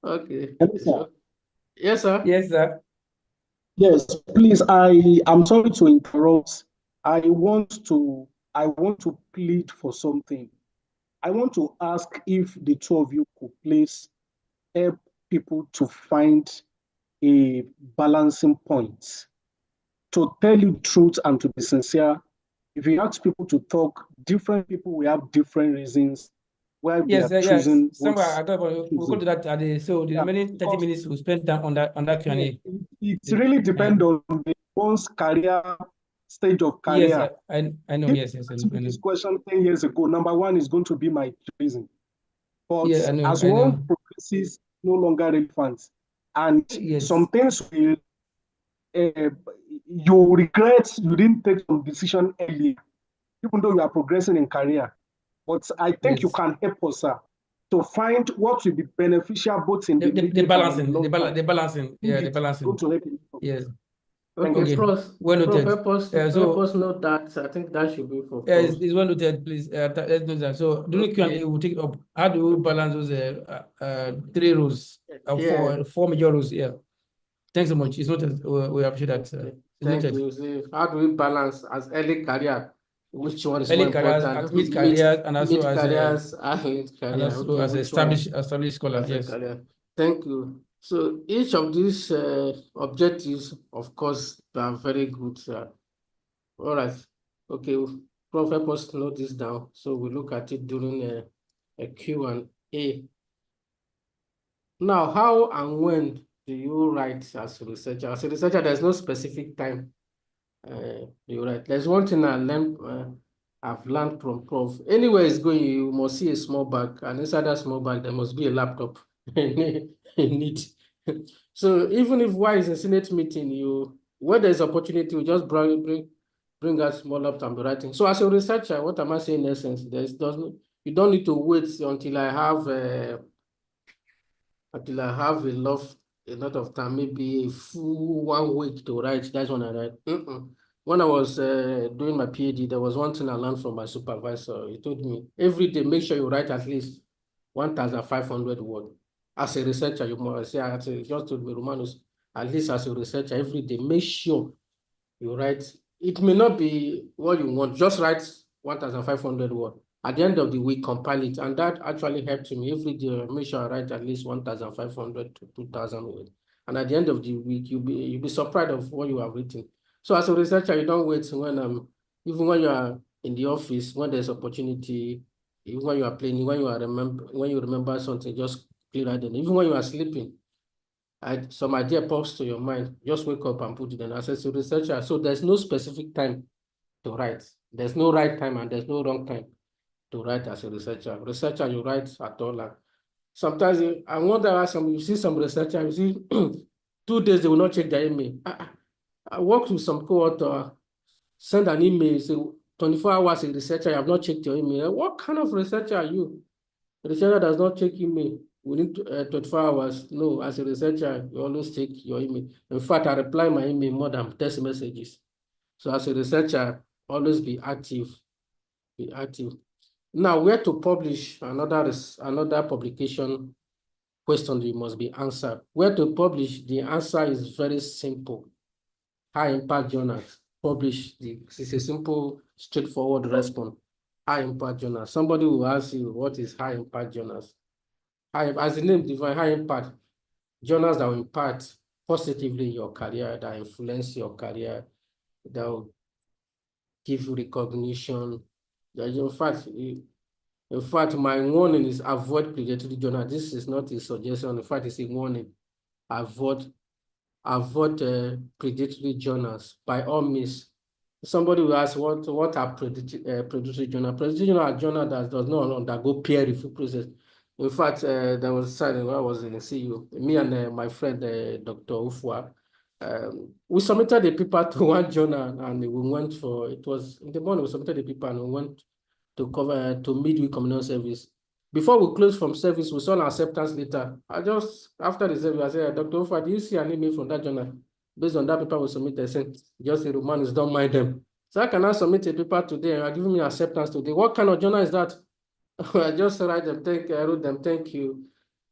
Okay. Sir. Yes, sir. Yes, sir. Yes, please. I'm sorry to interrupt. I want to plead for something. I want to ask if the two of you could please help people to find a balancing point. To tell you the truth and to be sincere, if you ask people to talk, different people will have different reasons why they are choosing. Yes. Somewhere I thought we'll go to that at the the remaining 30 minutes we'll spend time on that Q&A. It really depends on one's career, stage of career. Yes, I know. Yes. This question 10 years ago, number one is going to be my reason. But yeah, as one progresses, no longer relevant. And some things will you regret you didn't take some decision early, even though you are progressing in career. But I think you can help us, sir, to find what will be beneficial both in the balancing. Yes. Okay, Prof. Well noted. Help us note that. I think that should be for. Yeah, it's well noted, please. Let's do that. So during Q&A, we'll take up how do we balance those 3 rules, 4 major rules. Yeah. Thanks so much. It's noted. We appreciate that. Thank you. See, how do we balance as early career? Which one is early more careers, important? Mid careers, and also as established scholars. Yes. Thank you. So each of these objectives, of course, are very good. All right. Okay. Prof, help us note this down so we look at it during a Q&A. Now, how and when do you write as a researcher? As a researcher, there's no specific time you write. There's one thing I've learned from Prof. Anywhere it's going, you must see a small bag, and inside that small bag, there must be a laptop in it. So even if while it's a Senate meeting, when there's opportunity, you just bring out small laptop and be writing. So as a researcher, what am I saying in essence? You don't need to wait until I have a lot of time, maybe a full 1 week to write. That's when I write. When I was doing my PhD, there was one thing I learned from my supervisor. He told me, every day, make sure you write at least 1,500 words. As a researcher, you must say, just told me, Romanus, at least as a researcher, every day, make sure you write. It may not be what you want, just write 1,500 words. At the end of the week, compile it. And that actually helped me. Every day, make sure I write at least 1,500 to 2,000 words. And at the end of the week, you'll be surprised of what you have written. So as a researcher, you don't wait even when you are in the office, when there's opportunity, even when you are playing, when you remember something, just clear it in. Even when you are sleeping, some idea pops to your mind, just wake up and put it in. As a researcher, so there's no specific time to write. There's no right time and there's no wrong time to write as a researcher. Researcher, you write at all. Sometimes I wonder why you see some researcher, you see 2 days they will not check their email. I worked with some co-author, send an email, say 24 hours a researcher, you have not checked your email. What kind of researcher are you? A researcher does not check email. within 24 hours. No, as a researcher, you always take your email. In fact, I reply my email more than text messages. So as a researcher, always be active. Be active. Now, where to publish another publication question you must be answered. Where to publish? The answer is very simple. High impact journals. Publish. It's a simple, straightforward response. High impact journals. Somebody will ask you, what is high impact journals? As the name defines, high impact journals that will impact positively your career, that influence your career, that will give you recognition. In fact, my warning is avoid predatory journal. This is not a suggestion. In fact, it's a warning. Avoid predatory journals by all means. Somebody will ask, what are predatory journals? Predatory journals are journals that does not undergo peer review process. In fact, there was a side when I was in the CEO, me and my friend, Dr. Ufwa, we submitted the paper to one journal and we went for, it was in the morning, we submitted the paper and we went to cover to midweek communal service. Before we closed from service, we saw an acceptance letter. After the service, I said, Dr. Ufwa, do you see an email from that journal? Based on that paper we submitted, saying, just the Romanus, don't mind them. So I cannot submit a paper today and you are giving me acceptance today. What kind of journal is that? I just write them, I wrote them, thank you.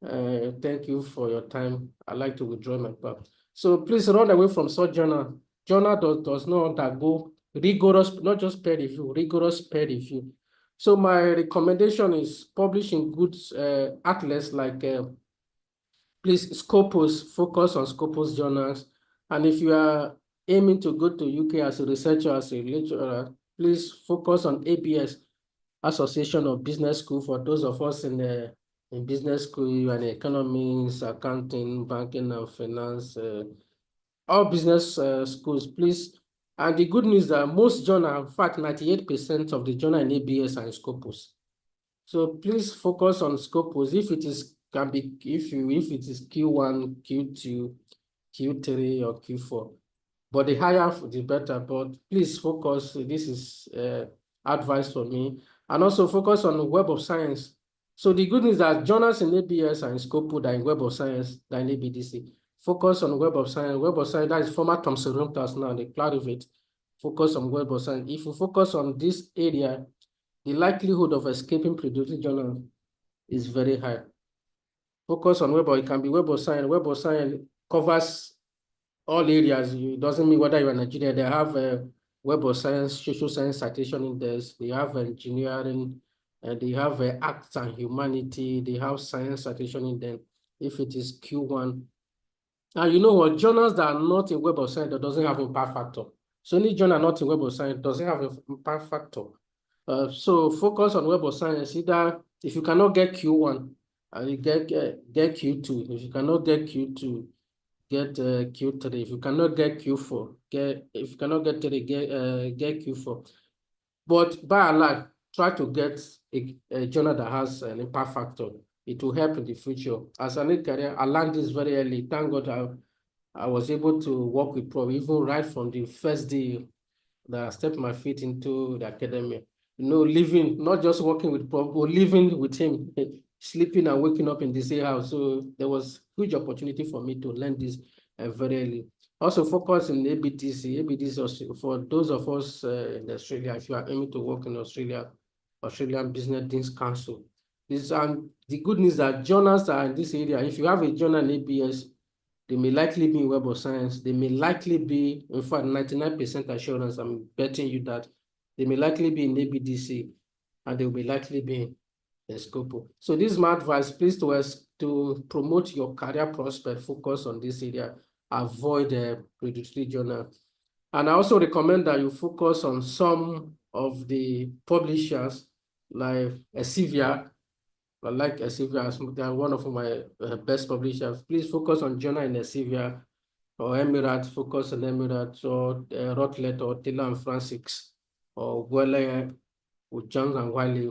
Thank you for your time. I'd like to withdraw my paper. So please run away from such journal. Journal does not undergo rigorous, not just peer review, rigorous peer review. So my recommendation is publishing good outlets like, please, Scopus, focus on Scopus journals. And if you are aiming to go to UK as a researcher, as a lecturer, please focus on ABS, Association of Business School, for those of us in business school and economics, accounting, banking and finance, all business schools, please. And the good news is that most journals, in fact, 98% of the journal in ABS are in Scopus. So please focus on Scopus. If it is if it is Q1, Q2, Q3, or Q4. But the higher, the better. But please focus. This is advice for me. And also focus on the Web of Science. So the good news is that journals in ABS and in Scopus are in Web of Science than in ABDC. Focus on Web of Science. Web of Science, that is former Thomson Reuters now, the Clarivate. Focus on Web of Science. If you focus on this area, the likelihood of escaping predatory journal is very high. Focus on Web of, it can be Web of Science. Web of Science covers all areas. It doesn't mean whether you're in Nigeria. They have a Web of Science, social science citation index. They have engineering, and they have arts and humanity. They have science citation index. If it is Q1, and you know what, journals that are not in Web of Science, that doesn't have impact factor. So any journal not in Web of Science doesn't have an impact factor. So focus on Web of Science. Either if you cannot get Q1, you get Q2. If you cannot get Q2, get Q3. If you cannot get Q4, if you cannot get 3, get Q4. But by and large, try to get a journal that has an impact factor. It will help in the future. As an career, I learned this very early. Thank God I was able to work with Prof even right from the first day that I stepped my feet into the academia. You know, living, not just working with Prof, but living with him, sleeping and waking up in the same house. So there was huge opportunity for me to learn this very early. Also focus in ABTC. ABTC, for those of us in Australia, if you are aiming to work in Australia, Australian Business Deans Council. The good news is that journals are in this area. If you have a journal in ABS, they may likely be in Web of Science. They may likely be, in fact, 99% assurance, I'm betting you that they may likely be in ABDC and they will be likely be in Scopus. So this is my advice. Please to promote your career prospect, focus on this area, avoid predatory journal. And I also recommend that you focus on some of the publishers like CEPDeR. I like CEPDeR, they are one of my best publishers. Please focus on journal in CEPDeR or Emirates, focus on Emirates or Routledge or Taylor and Francis or Welle with Jones and Wiley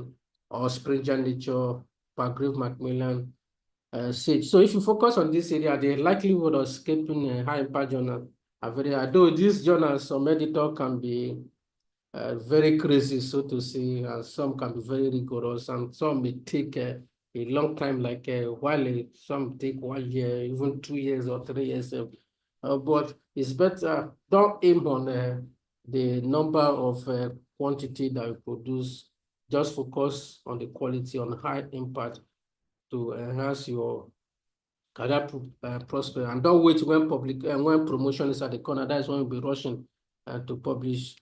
or Springer Nature, Pargrave Macmillan, Sage. So if you focus on this area, the likelihood of escaping a high impact journal are very high. Though these journals, some editor can be very crazy, so to say, and some can be very rigorous, and some may take a long time, like some take 1 year, even 2 years or 3 years. But it's better, don't aim on the number of quantity that you produce. Just focus on the quality, on high impact to enhance your career prosper. And don't wait when when promotion is at the corner. That's when you'll be rushing to publish.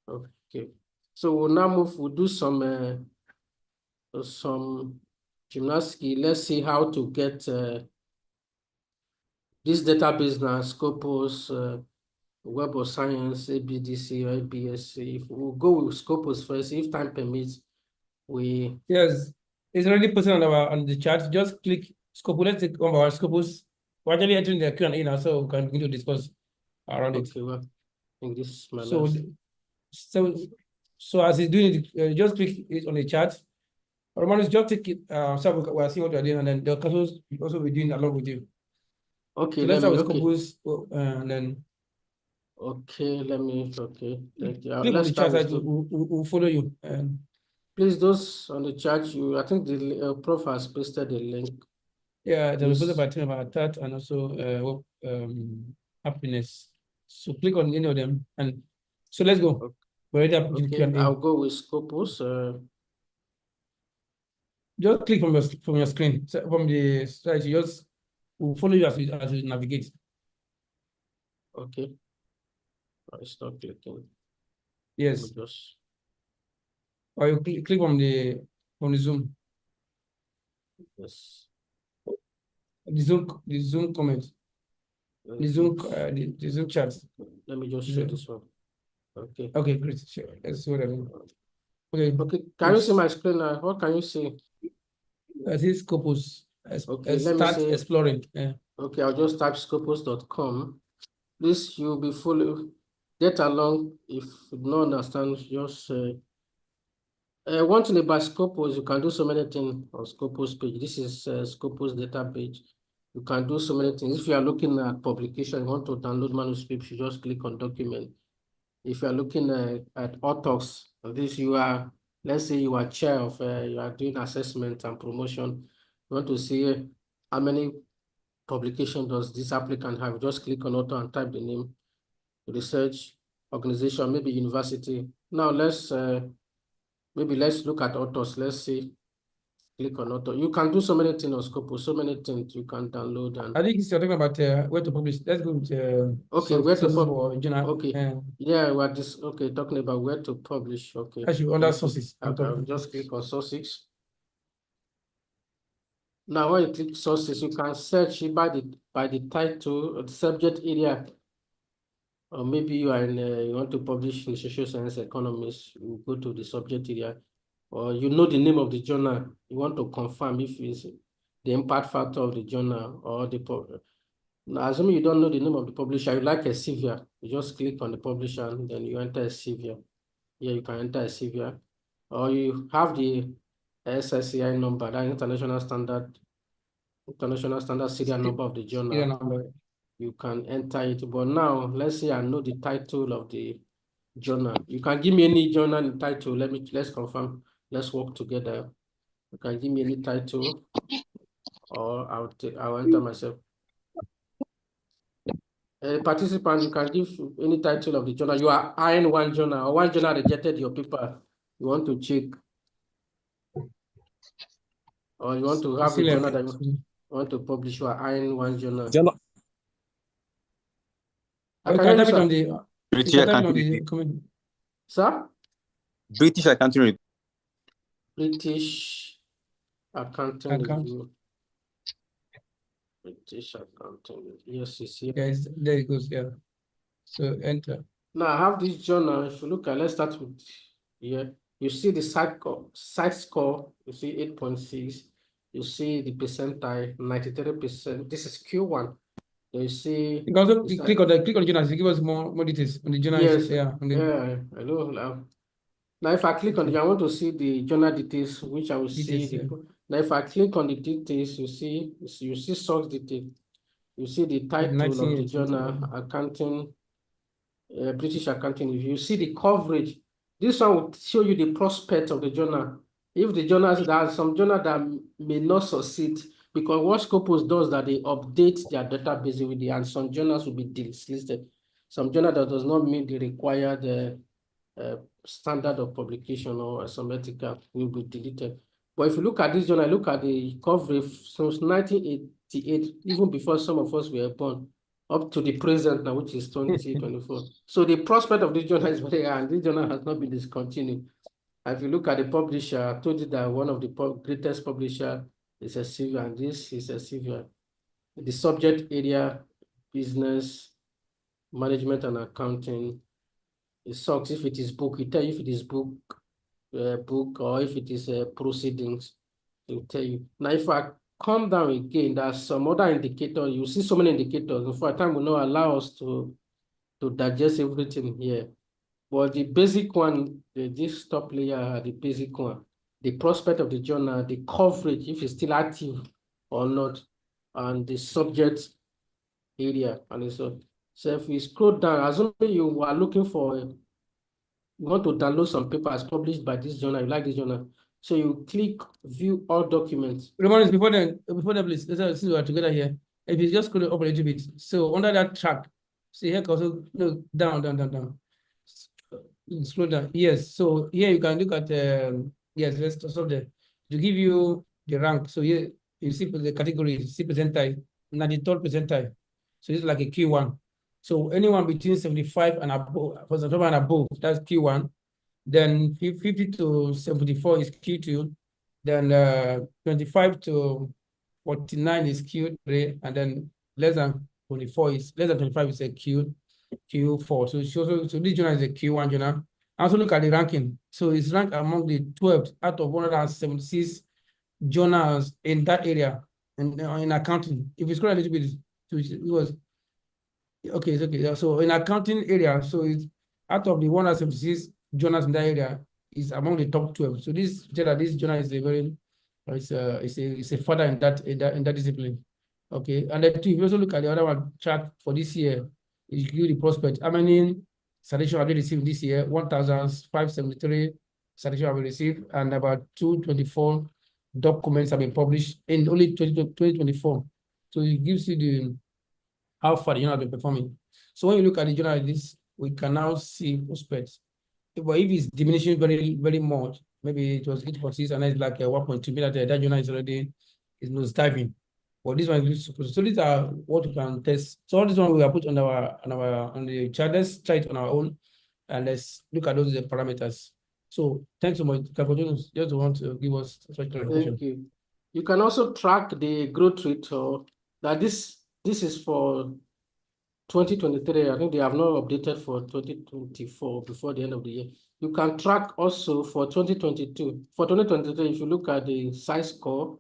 Okay. So we'll now move. We'll do some gymnastics. Let's see how to get this database now. Scopus, Web of Science, ABDC, or ABSC. If we'll go with Scopus first, if time permits, Yes, it's already posted on the chat. Just click Scopus. Let's take one of our Scopus. We're actually entering the Q&A now, so we can begin to discuss around it. Okay, well, I think this is my So, last. so as he's doing it, just click it on the chat. Romanus, just take it. So we'll see what you're doing, and then the will also be doing along with you. Okay, So let's start with okay. Scopus, and then. Okay, thank you. Click on the chat side, we'll follow you. Please, those on the chat, I think the prof has pasted the link. Yeah, there was a team about that, and also happiness. So click on any of them, and so let's go. Okay. We're ready up Okay, I'll go with Scopus. Just click from your screen, from the slide. We'll follow you as you navigate. Okay. I start clicking. Yes. Just... Or you click from the Zoom. Yes. The Zoom comment. The Zoom chat. Let me just share this one. Okay. Okay, great. Sure. Let's see what I mean. Okay. Okay. Can you see my screen now? What can you see? This is Scopus. Okay, let me start exploring. Yeah. Okay, I'll just type scopus.com. Please, you'll be fully get along. If you don't understand, just one thing about Scopus, you can do so many things on Scopus page. This is Scopus data page. You can do so many things. If you are looking at publication, you want to download manuscripts, you just click on document. If you are looking at authors, this you are, let's say you are chair of, you are doing assessment and promotion. You want to see how many publications does this applicant have? Just click on author and type the name, research organization, maybe university. Now let's look at authors. Let's see. Click on author. You can do so many things on Scopus, so many things you can download. And I think you're talking about where to publish. Let's go with okay, where to publish. Okay, yeah, we're just talking about where to publish. Okay, actually under sources. I'll just click on sources. Now, when you click sources, you can search by the title or the subject area. Or maybe you are you want to publish in social science economics, you go to the subject area, or you know the name of the journal. You want to confirm if it's the impact factor of the journal or the now, assuming you don't know the name of the publisher, you like a CEPDeR, you just click on the publisher and then you enter a CEPDeR. Here you can enter a CEPDeR, or you have the SSCI number, that international standard serial number of the journal. You can enter it. But now, let's say I know the title of the journal. You can give me any journal title. Let's confirm. Let's work together. You can give me any title, or I'll enter myself. A participant, you can give any title of the journal. You are eyeing one journal, or one journal rejected your paper. You want to check, or you want to have a journal that you want to publish. You are eyeing one journal. I can type it on the British accounting comment. Sir? British accounting review. British accounting review. British accounting. Yes, it's here. Yes, there it goes. Yeah. So enter. Now I have this journal. If you look at, let's start with here. You see the site score. You see 8.6. You see the percentile 93%. This is Q1. You see. You can also click on the journal to give us more details on the journal. Yes. Yeah. Hello. Now, if I click on I want to see the journal details, which I will see. Now, if I click on the details, you see source detail. You see the title of the journal, accounting, British accounting review. You see the coverage. This one will show you the prospect of the journal. If the journals, there are some journals that may not succeed, because what Scopus does that they update their database with and some journals will be delisted. Some journal that does not meet the required standard of publication or some ethical will be deleted. But if you look at this journal, look at the coverage since 1988, even before some of us were born, up to the present now, which is 2024. So the prospect of this journal is very high, and this journal has not been discontinued. And if you look at the publisher, I told you that one of the greatest publisher is Elsevier, and this is Elsevier. The subject area, business, management and accounting. It sucks if it is book. You tell you if it is book or if it is proceedings. It will tell you. Now, if I come down again, there's some other indicators. You see so many indicators. In fact, time will not allow us to digest everything here. But the basic one, this top layer, the basic one, the prospect of the journal, the coverage, if it's still active or not, and the subject area. And so if we scroll down, assuming you are looking for, you want to download some papers published by this journal, you like this journal, so you click view all documents. Romanus, before then, please, let's see we are together here. If you just scroll up a little bit, so under that track, see here also, no, down. Scroll down. Yes, so here you can look at yes, let's stop there to give you the rank. So here you see the category, see percentile, 93rd percentile. So it's like a Q1. So anyone between 75 and above, for example, and above, that's Q1. Then 50 to 74 is Q2. Then 25 to 49 is Q3, and then less than 25 is a Q4. So this journal is a Q1 journal. Also look at the ranking. So it's ranked among the 12th out of 176 journals in that area in accounting. If you scroll a little bit, it was okay. It's okay. So in accounting area, so it's out of the 176 journals in that area, is among the top 12. So this journal is a very it's a further in that discipline. Okay, and then two, if you also look at the other one track for this year, it gives you the prospect. How many citations have they received this year? 1,573 citations have been received, and about 224 documents have been published in only 2024. So it gives you how far the journal has been performing. So when you look at the journal like this, we can now see prospects. But if it's diminishing very, very much, maybe it was 8.6 and it's like 1.2 million, that journal is already nose diving. But this one is so these are what we can test. So all this one we have put on the chart. Let's try it on our own, and let's look at those parameters. So thanks so much. Just want to give us such clarification. Thank you. You can also track the growth rate, or that this is for 2023. I think they have not updated for 2024 before the end of the year. You can track also for 2022. For 2023, if you look at the size score,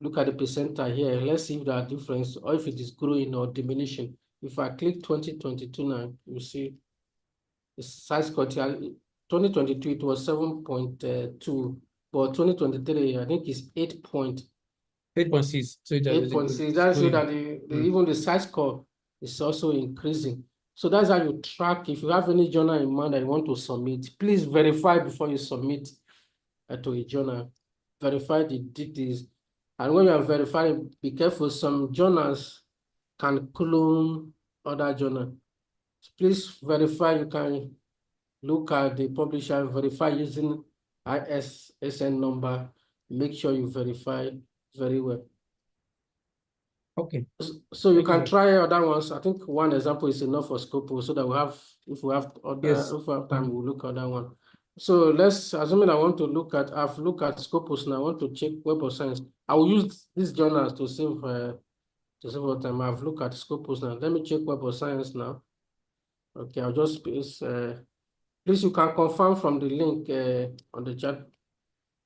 look at the percentile here. Let's see if there are difference or if it is growing or diminishing. If I click 2022 now, you see the size score. 2022 it was 7.2, but 2023 I think it's 8.6. So 8.6. That's so that even the size score is also increasing. So that's how you track. If you have any journal in mind that you want to submit, please verify before you submit to a journal. Verify the details. And when you are verifying, be careful. Some journals can clone other journals. Please verify. You can look at the publisher, verify using ISSN number. Make sure you verify very well. Okay. So you can try other ones. I think one example is enough for Scopus, so that we have, if we have other, yes. If we have time, we'll look at that one. So let's assume I want to look at, I've looked at Scopus now. I want to check Web of Science. I will use these journals to save our time. I've looked at Scopus now. Let me check Web of Science now. Okay, I'll just please you can confirm from the link on the chat.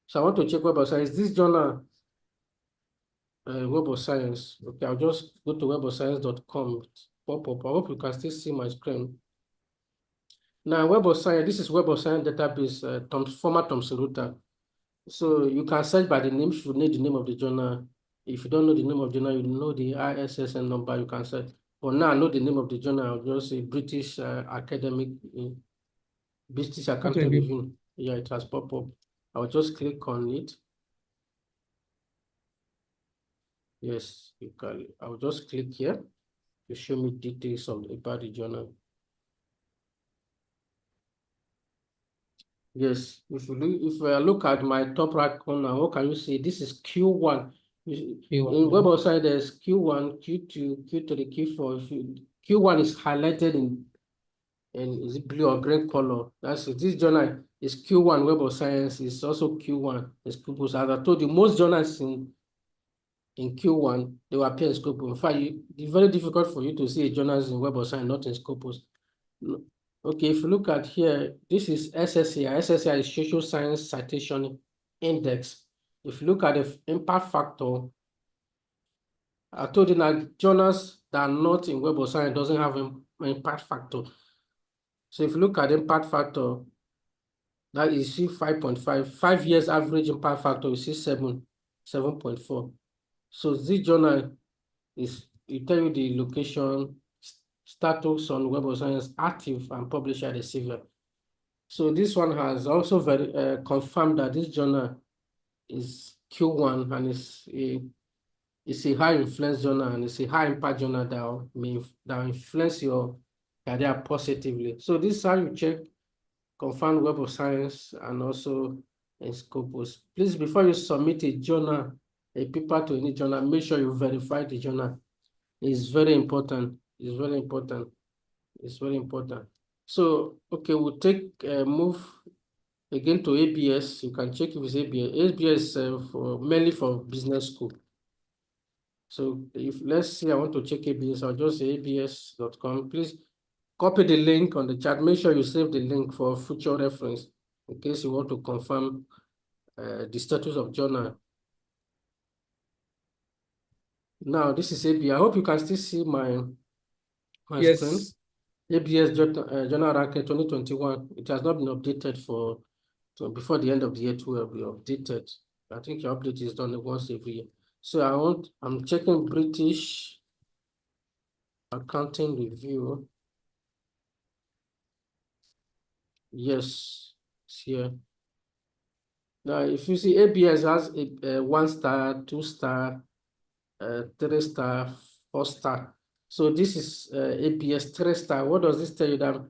So I want to check Web of Science. This journal, Web of Science. Okay, I'll just go to webofscience.com. Pop up. I hope you can still see my screen. Now, Web of Science, this is Web of Science database, former Thomson Reuters. So you can search by the name. If you need the name of the journal, if you don't know the name of the journal, you know the ISSN number, you can search. But now I know the name of the journal. I'll just say British Academic Accounting Review. Yeah, it has popped up. I'll just click on it. Yes, you can. I'll just click here to show me details about the journal. Yes, if I look at my top right corner, what can you see? This is Q1. In Web of Science, there's Q1, Q2, Q3, Q4. Q1 is highlighted in is it blue or green color. That's it. This journal is Q1. Web of Science is also Q1. It's Scopus. As I told you, most journals in Q1 they will appear in Scopus. In fact, it's very difficult for you to see a journal in Web of Science, not in Scopus. Okay, if you look at here, this is SSCI. SSCI is Social Science Citation Index. If you look at the impact factor, I told you that journals that are not in Web of Science doesn't have an impact factor. So if you look at the impact factor, that is 5.5. 5 years average impact factor, you see 7.4. So this journal is, it tell you the location, status on Web of Science, active and publisher receiver. So this one has also confirmed that this journal is Q1 and it's a high influence journal and it's a high impact journal that will influence your career positively. So this is how you check confirmed Web of Science and also in Scopus. Please, before you submit a journal, a paper to any journal, make sure you verify the journal. It's very important. It's very important. It's very important. So, okay, we'll take move again to ABS. You can check if it's ABS. ABS mainly for business school. So if let's see, I want to check ABS, I'll just say abs.com. Please copy the link on the chat. Make sure you save the link for future reference in case you want to confirm the status of journal. Now, this is ABS. I hope you can still see my Yes. screen. ABS journal ranking 2021. It has not been updated before the end of the year. It will be updated. I think your update is done once every year. So I'm checking British Accounting Review. Yes, it's here. Now, if you see ABS has a 1 star, 2 star, 3 star, 4 star. So this is ABS 3 star. What does this tell you? That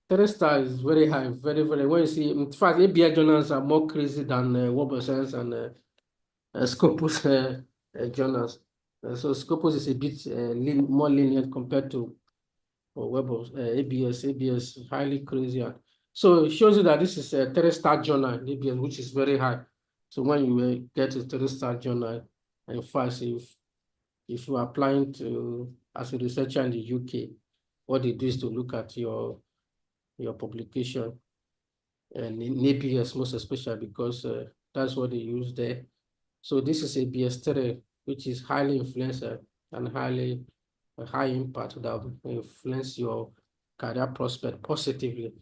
3 star is very high, very, very. When you see, in fact, ABS journals are more crazy than Web of Science and Scopus journals. So Scopus is a bit more lenient compared to Web of ABS. ABS is highly crazy. So it shows you that this is a 3-star journal, ABS, which is very high. So when you get a 3-star journal, in fact, if you are applying to as a researcher in the UK, what they do is to look at your publication and in ABS most especially because that's what they use there. So this is ABS 3, which is highly influential and high impact that will influence your career prospect positively.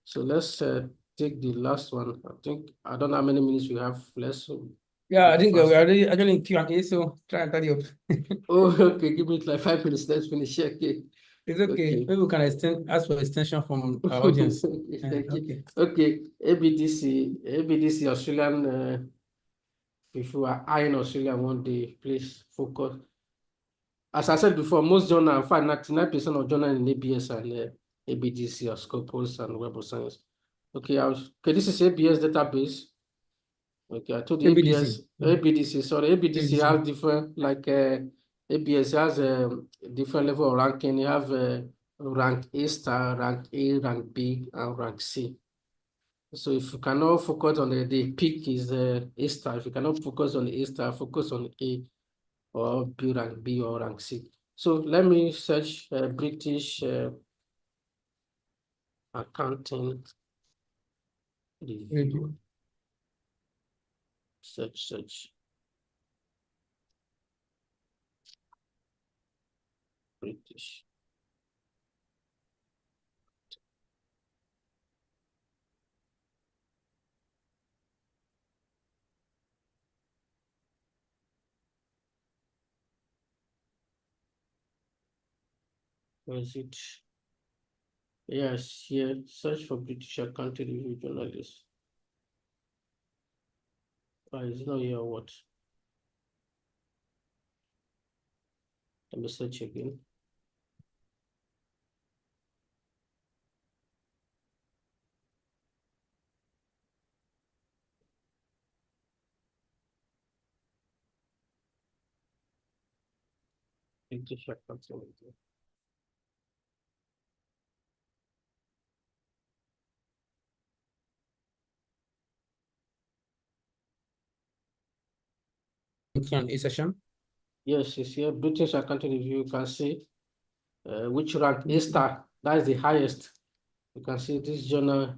So let's take the last one. I don't know how many minutes we have. Yeah, I think we're already actually in Q&A, so try and tidy up. Oh, okay. Give me like 5 minutes. Let's finish. Okay. It's okay. Maybe we can ask for extension from our audience. Thank you. Okay. ABDC Australian. If you are in Australia one day, please focus. As I said before, most journals, in fact, 99% of journals in ABS and ABDC or Scopus and Web of Science. Okay, this is ABS database. Okay, I told you ABDC, sorry, ABDC has different, like ABS has a different level of ranking. You have rank A star, rank A, rank B, and rank C. So if you cannot focus on the peak is A star. If you cannot focus on the A star, focus on A or B rank B or rank C. So let me search British Accounting Review. Search. British. Where is it? Yes, here, search for British Accounting Review journalist. It's not here what? Let me search again. British Accounting. A session. Yes, it's here. British Accounting Review. You can see which rank A star. That is the highest. You can see this journal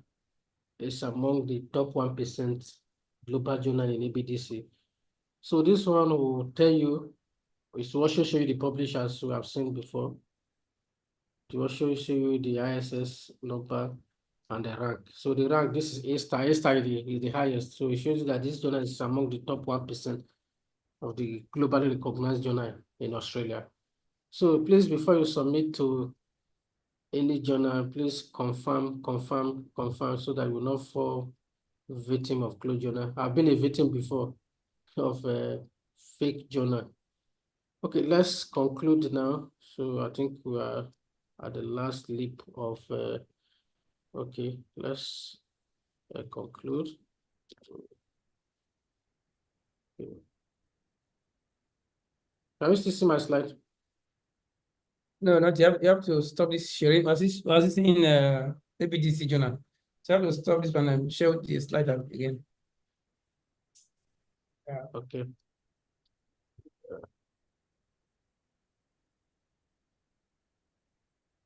is among the top 1% global journal in ABDC. So this one will tell you, it will also show you the publishers we have seen before. It will also show you the ISS number and the rank. So the rank, this is A star. A star is the highest. So it shows you that this journal is among the top 1% of the globally recognized journal in Australia. So please, before you submit to any journal, please confirm so that you will not fall victim of closed journal. I've been a victim before of a fake journal. Okay, let's conclude now. So I think we are at the last leap of, okay, let's conclude. Okay. Can you still see my slide? No, not you have to stop this sharing. Was this in ABDC journal? So you have to stop this one and show the slide up again. Yeah. Okay.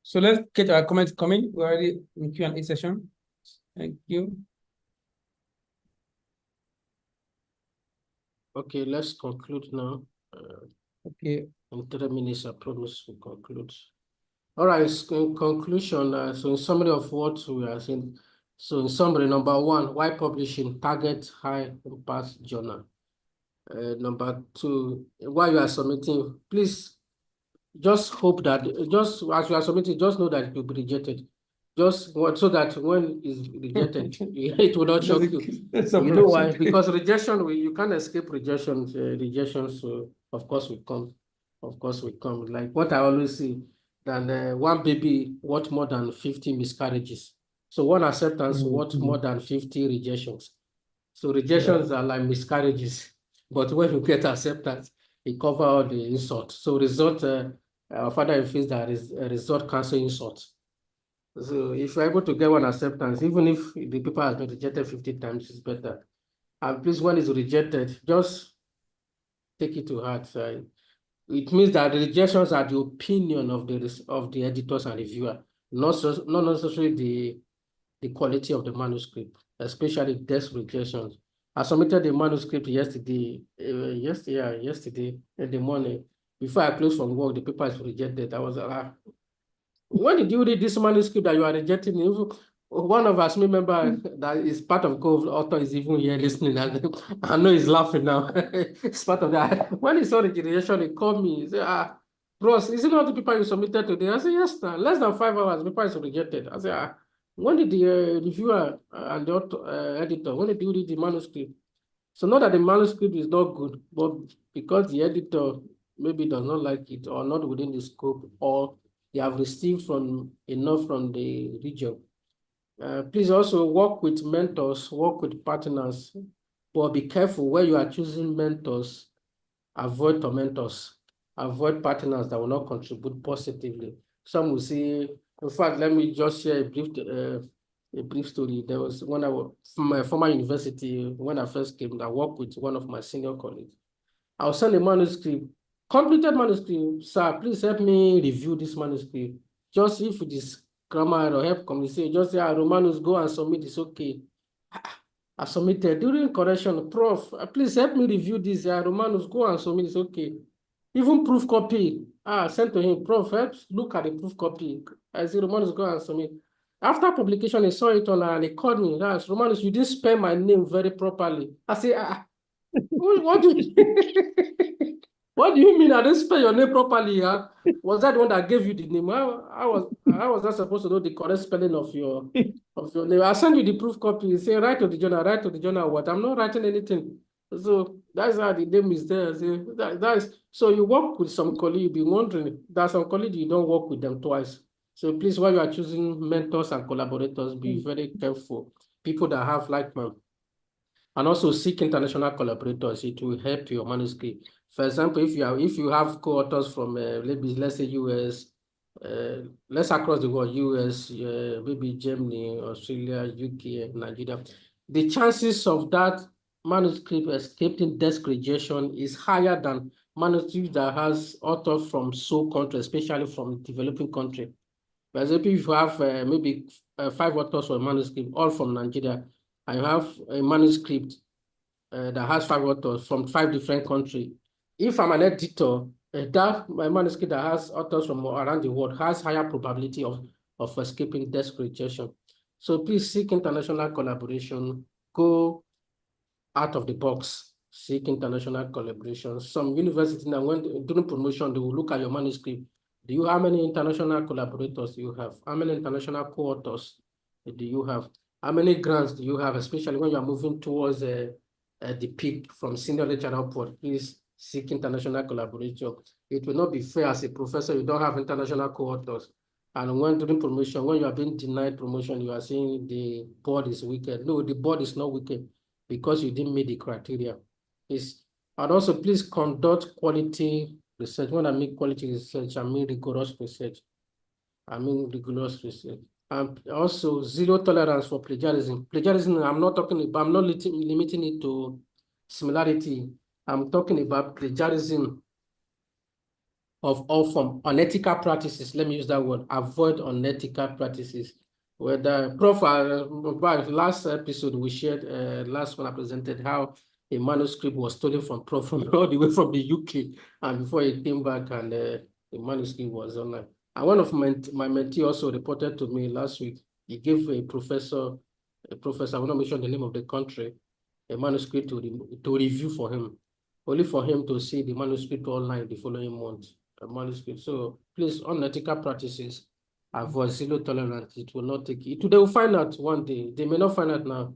So let's get our comments coming. We're already in Q&A session. Thank you. Okay, let's conclude now. Okay. In 3 minutes, I promise to conclude. All right, in conclusion, so in summary of what we are saying, so in summary, number one, why publishing target high impact journal? Number two, why you are submitting, please just hope that, just as you are submitting, just know that it will be rejected. Just so that when it's rejected, it will not shock you. You know why? Because rejection, you can't escape rejections. So of course we come. Of course we come. Like what I always see, that one baby worth more than 50 miscarriages. So one acceptance worth more than 50 rejections. So rejections are like miscarriages, but when you get acceptance, it covers all the insult. So result, our father feels that is a result cancel insult. So if you're able to get one acceptance, even if the paper has been rejected 50 times, it's better. And please, when it's rejected, just take it to heart. It means that the rejections are the opinion of the editors and reviewer, not necessarily the quality of the manuscript, especially desk rejections. I submitted the manuscript yesterday in the morning. Before I closed from work, the paper is rejected. I was when did you read this manuscript that you are rejecting? One of us member that is part of co-author is even here listening. I know he's laughing now. It's part of that. When he saw the rejection, he called me. He said, bros, is it not the paper you submitted today? I said, yes, sir. Less than 5 hours, the paper is rejected. I said, when did the reviewer and the editor, when did you read the manuscript? So not that the manuscript is not good, but because the editor maybe does not like it or not within the scope, or they have received enough from the region. Please also work with mentors, work with partners, but be careful where you are choosing mentors. Avoid tormentors, avoid partners that will not contribute positively. Some will say, in fact, let me just share a brief story. There was when I was from my former university, when I first came, I worked with one of my senior colleagues. I'll send a manuscript, completed manuscript. Sir, please help me review this manuscript. Just if it is grammar or help communicate, just say, Romanus, go and submit, it's okay. I submitted during correction, Prof, please help me review this. Romanus, go and submit, it's okay. Even proof copy, sent to him, Prof, help look at the proof copy. I said, Romanus, go and submit. After publication, he saw it on and he called me. Romanus, you didn't spell my name very properly. I said, what do you what do you mean I didn't spell your name properly? Was that the one that gave you the name? I was not supposed to know the correct spelling of your name. I send you the proof copy. Say write to the journal what? I'm not writing anything. So that's how the name is there. So you work with some colleagues, you'll be wondering, there are some colleagues you don't work with them twice. So please, while you are choosing mentors and collaborators, be very careful. People that have like mind. And also seek international collaborators. It will help your manuscript. For example, if you have co-authors from let's say US, let's across the world, US, maybe Germany, Australia, UK, Nigeria, the chances of that manuscript escaping desk rejection is higher than manuscript that has authors from country, especially from developing country. For example, if you have maybe 5 authors for a manuscript, all from Nigeria, and you have a manuscript that has 5 authors from 5 different countries. If I'm an editor, my manuscript that has authors from around the world has higher probability of escaping desk rejection. So please seek international collaboration. Go out of the box. Seek international collaboration. Some universities now, during promotion, they will look at your manuscript. How many international collaborators do you have? How many international co-authors do you have? How many grants do you have, especially when you are moving towards the peak from senior lecturer upward? Please seek international collaboration. It will not be fair as a professor, you don't have international co-authors. And when during promotion, when you are being denied promotion, you are saying the board is wicked. No, the board is not wicked because you didn't meet the criteria. And also please conduct quality research. When I mean quality research, I mean rigorous research. And also zero tolerance for plagiarism. Plagiarism, I'm not limiting it to similarity. I'm talking about plagiarism of all form, unethical practices. Let me use that word. Avoid unethical practices. Whether last episode we shared, last one I presented how a manuscript was stolen from Prof from all the way from the UK, and before he came back and the manuscript was online. And one of my mentee also reported to me last week. He gave a professor, I will not mention the name of the country, a manuscript to review for him, only for him to see the manuscript online the following month. A manuscript. So please, unethical practices, avoid zero tolerance. It will not take it. They will find out one day. They may not find out now.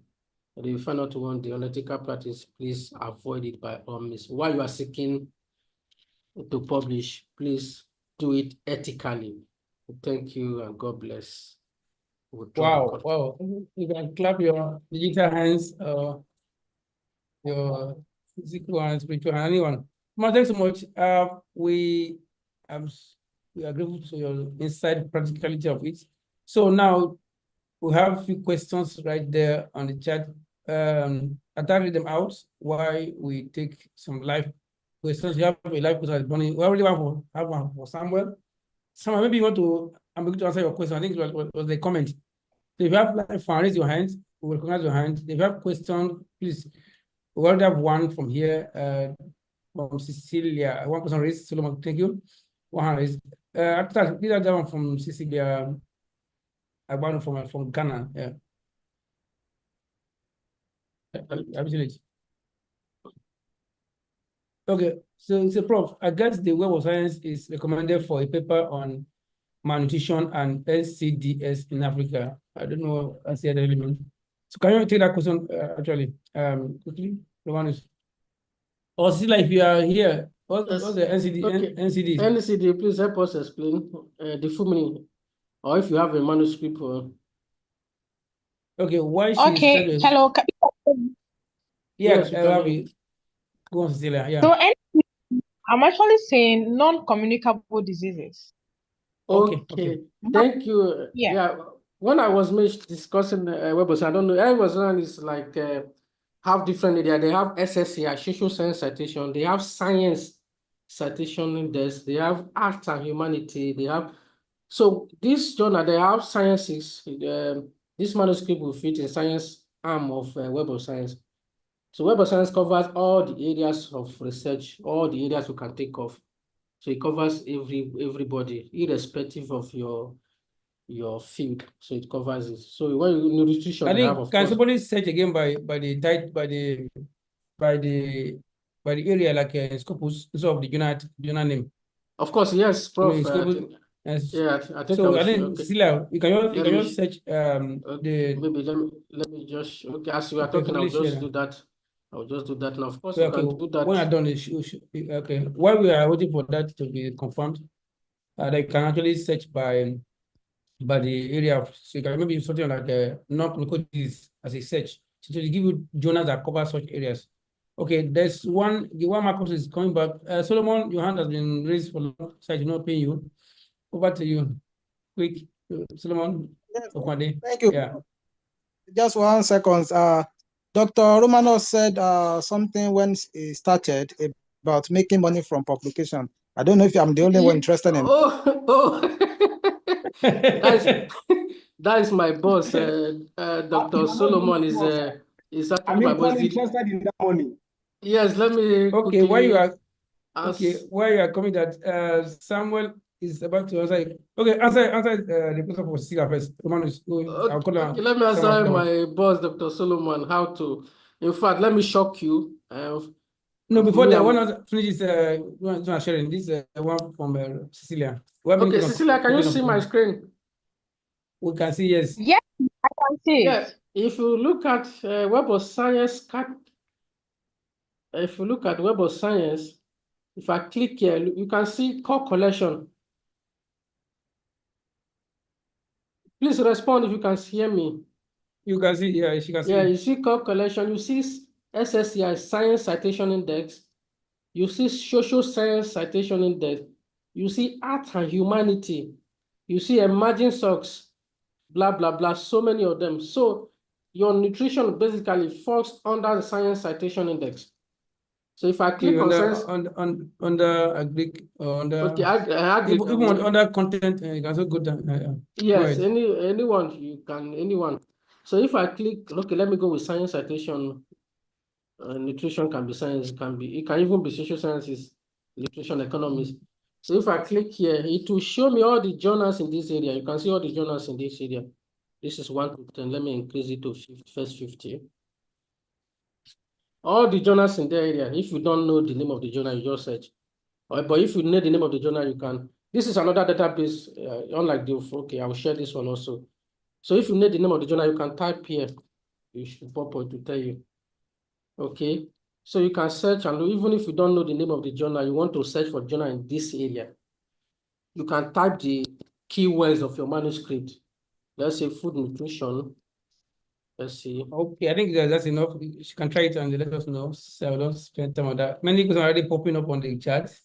They will find out one day. Unethical practice, please avoid it by all means. While you are seeking to publish, please do it ethically. Thank you and God bless. Wow, wow. You can clap your digital hands, your physical and spiritual hand, anyone. Well, thanks so much. We are grateful to your inside practicality of it. So now we have a few questions right there on the chat. I'll read them out while we take some live questions. You have a live question. We already have one for Samuel. Samuel, maybe you want to, I'm going to answer your question. I think it was the comment. So if you have live fund, raise your hand. We will recognize your hand. If you have questions, please. We already have one from here, from Cecilia. One person raised. Solomon, thank you. One hand raised. After these are the one from Cecilia. One from Ghana. Yeah. I've seen it. Okay, so Prof, I guess the Web of Science is recommended for a paper on malnutrition and NCDs in Africa. I don't know I see the element. So can you take that question actually quickly, Romanus? Or Cecilia, if you are here, what's the NCD? Okay. NCDs? NCD, please help us explain the full meaning, or if you have a manuscript. Okay, why she Okay, hello. Yes, go on, Cecilia. Yeah. So I'm actually saying non-communicable diseases. Okay. Thank you. Yeah. When I was discussing Web of Science, I don't know, Web of Science is like have different areas. They have SSCI, social science citation. They have science citation index. They have arts and humanity. They have, so this journal, they have sciences. This manuscript will fit in science arm of Web of Science. So Web of Science covers all the areas of research, all the areas you can take off. So it covers everybody, irrespective of your field. So it covers it. So when you nutrition, I think can somebody search again by the area like Scopus instead of the journal name? Of course, yes, Prof. Yeah, I think so. I think Cecilia, you can just search maybe let me just as you are talking, I'll just do that. I'll just do that now. Of course, Okay, you can do that. when I'm done, okay. While we are waiting for that to be confirmed, they can actually search by the area of, so you can maybe something like non-clinical disease as a search. So to give you journals that cover such areas. Okay, there's one, the one Marcus is coming back. Solomon, your hand has been raised for long, so I do not pay you. Over to you. Quick, Solomon. Yes, Okwade. thank you. Yeah. Just 1 second. Dr. Romanus said something when he started about making money from publication. I don't know if I'm the only one interested in. That is my boss. Dr. Solomon is actually my boss. Interested in that money. Yes, let me Okay, while you are ask. while you are coming that Samuel is about to answer. Okay, answer the question for Cecilia first. Romanus, I'll call Okay, let me answer my boss, Dr. Solomon, how to. In fact, let me shock you. No, before that, one other finish this sharing this one from Cecilia. Okay, Cecilia, can you see my screen? We can see, yes. Yes, I can see it. Yeah, if you look at Web of Science, if you look at Web of Science, if I click here, you can see core collection. Please respond if you can hear me. You can see, yeah, she can see. Yeah, you see core collection, you see SSCI, Science Citation Index, you see Social Science Citation Index, you see Art and Humanity, you see Emerging Stocks, blah, blah, blah, so many of them. So your nutrition basically falls under the Science Citation Index. So if I click on science, under agric, okay, even under content, you can also go down. Yes, anyone. So if I click, okay, let me go with Science Citation. Nutrition can be science, it can even be social sciences, nutrition, economics. So if I click here, it will show me all the journals in this area. You can see all the journals in this area. This is 1 to 10. Let me increase it to first 50. All the journals in the area. If you don't know the name of the journal, you just search. But if you know the name of the journal, you can. This is another database, unlike the, okay, I will share this one also. So if you know the name of the journal, you can type here. You should pop up to tell you. Okay, so you can search, and even if you don't know the name of the journal, you want to search for journal in this area, you can type the keywords of your manuscript. Let's say food nutrition. Let's see. Okay, I think that's enough. You can try it and let us know. So I don't spend time on that. Many questions are already popping up on the chat.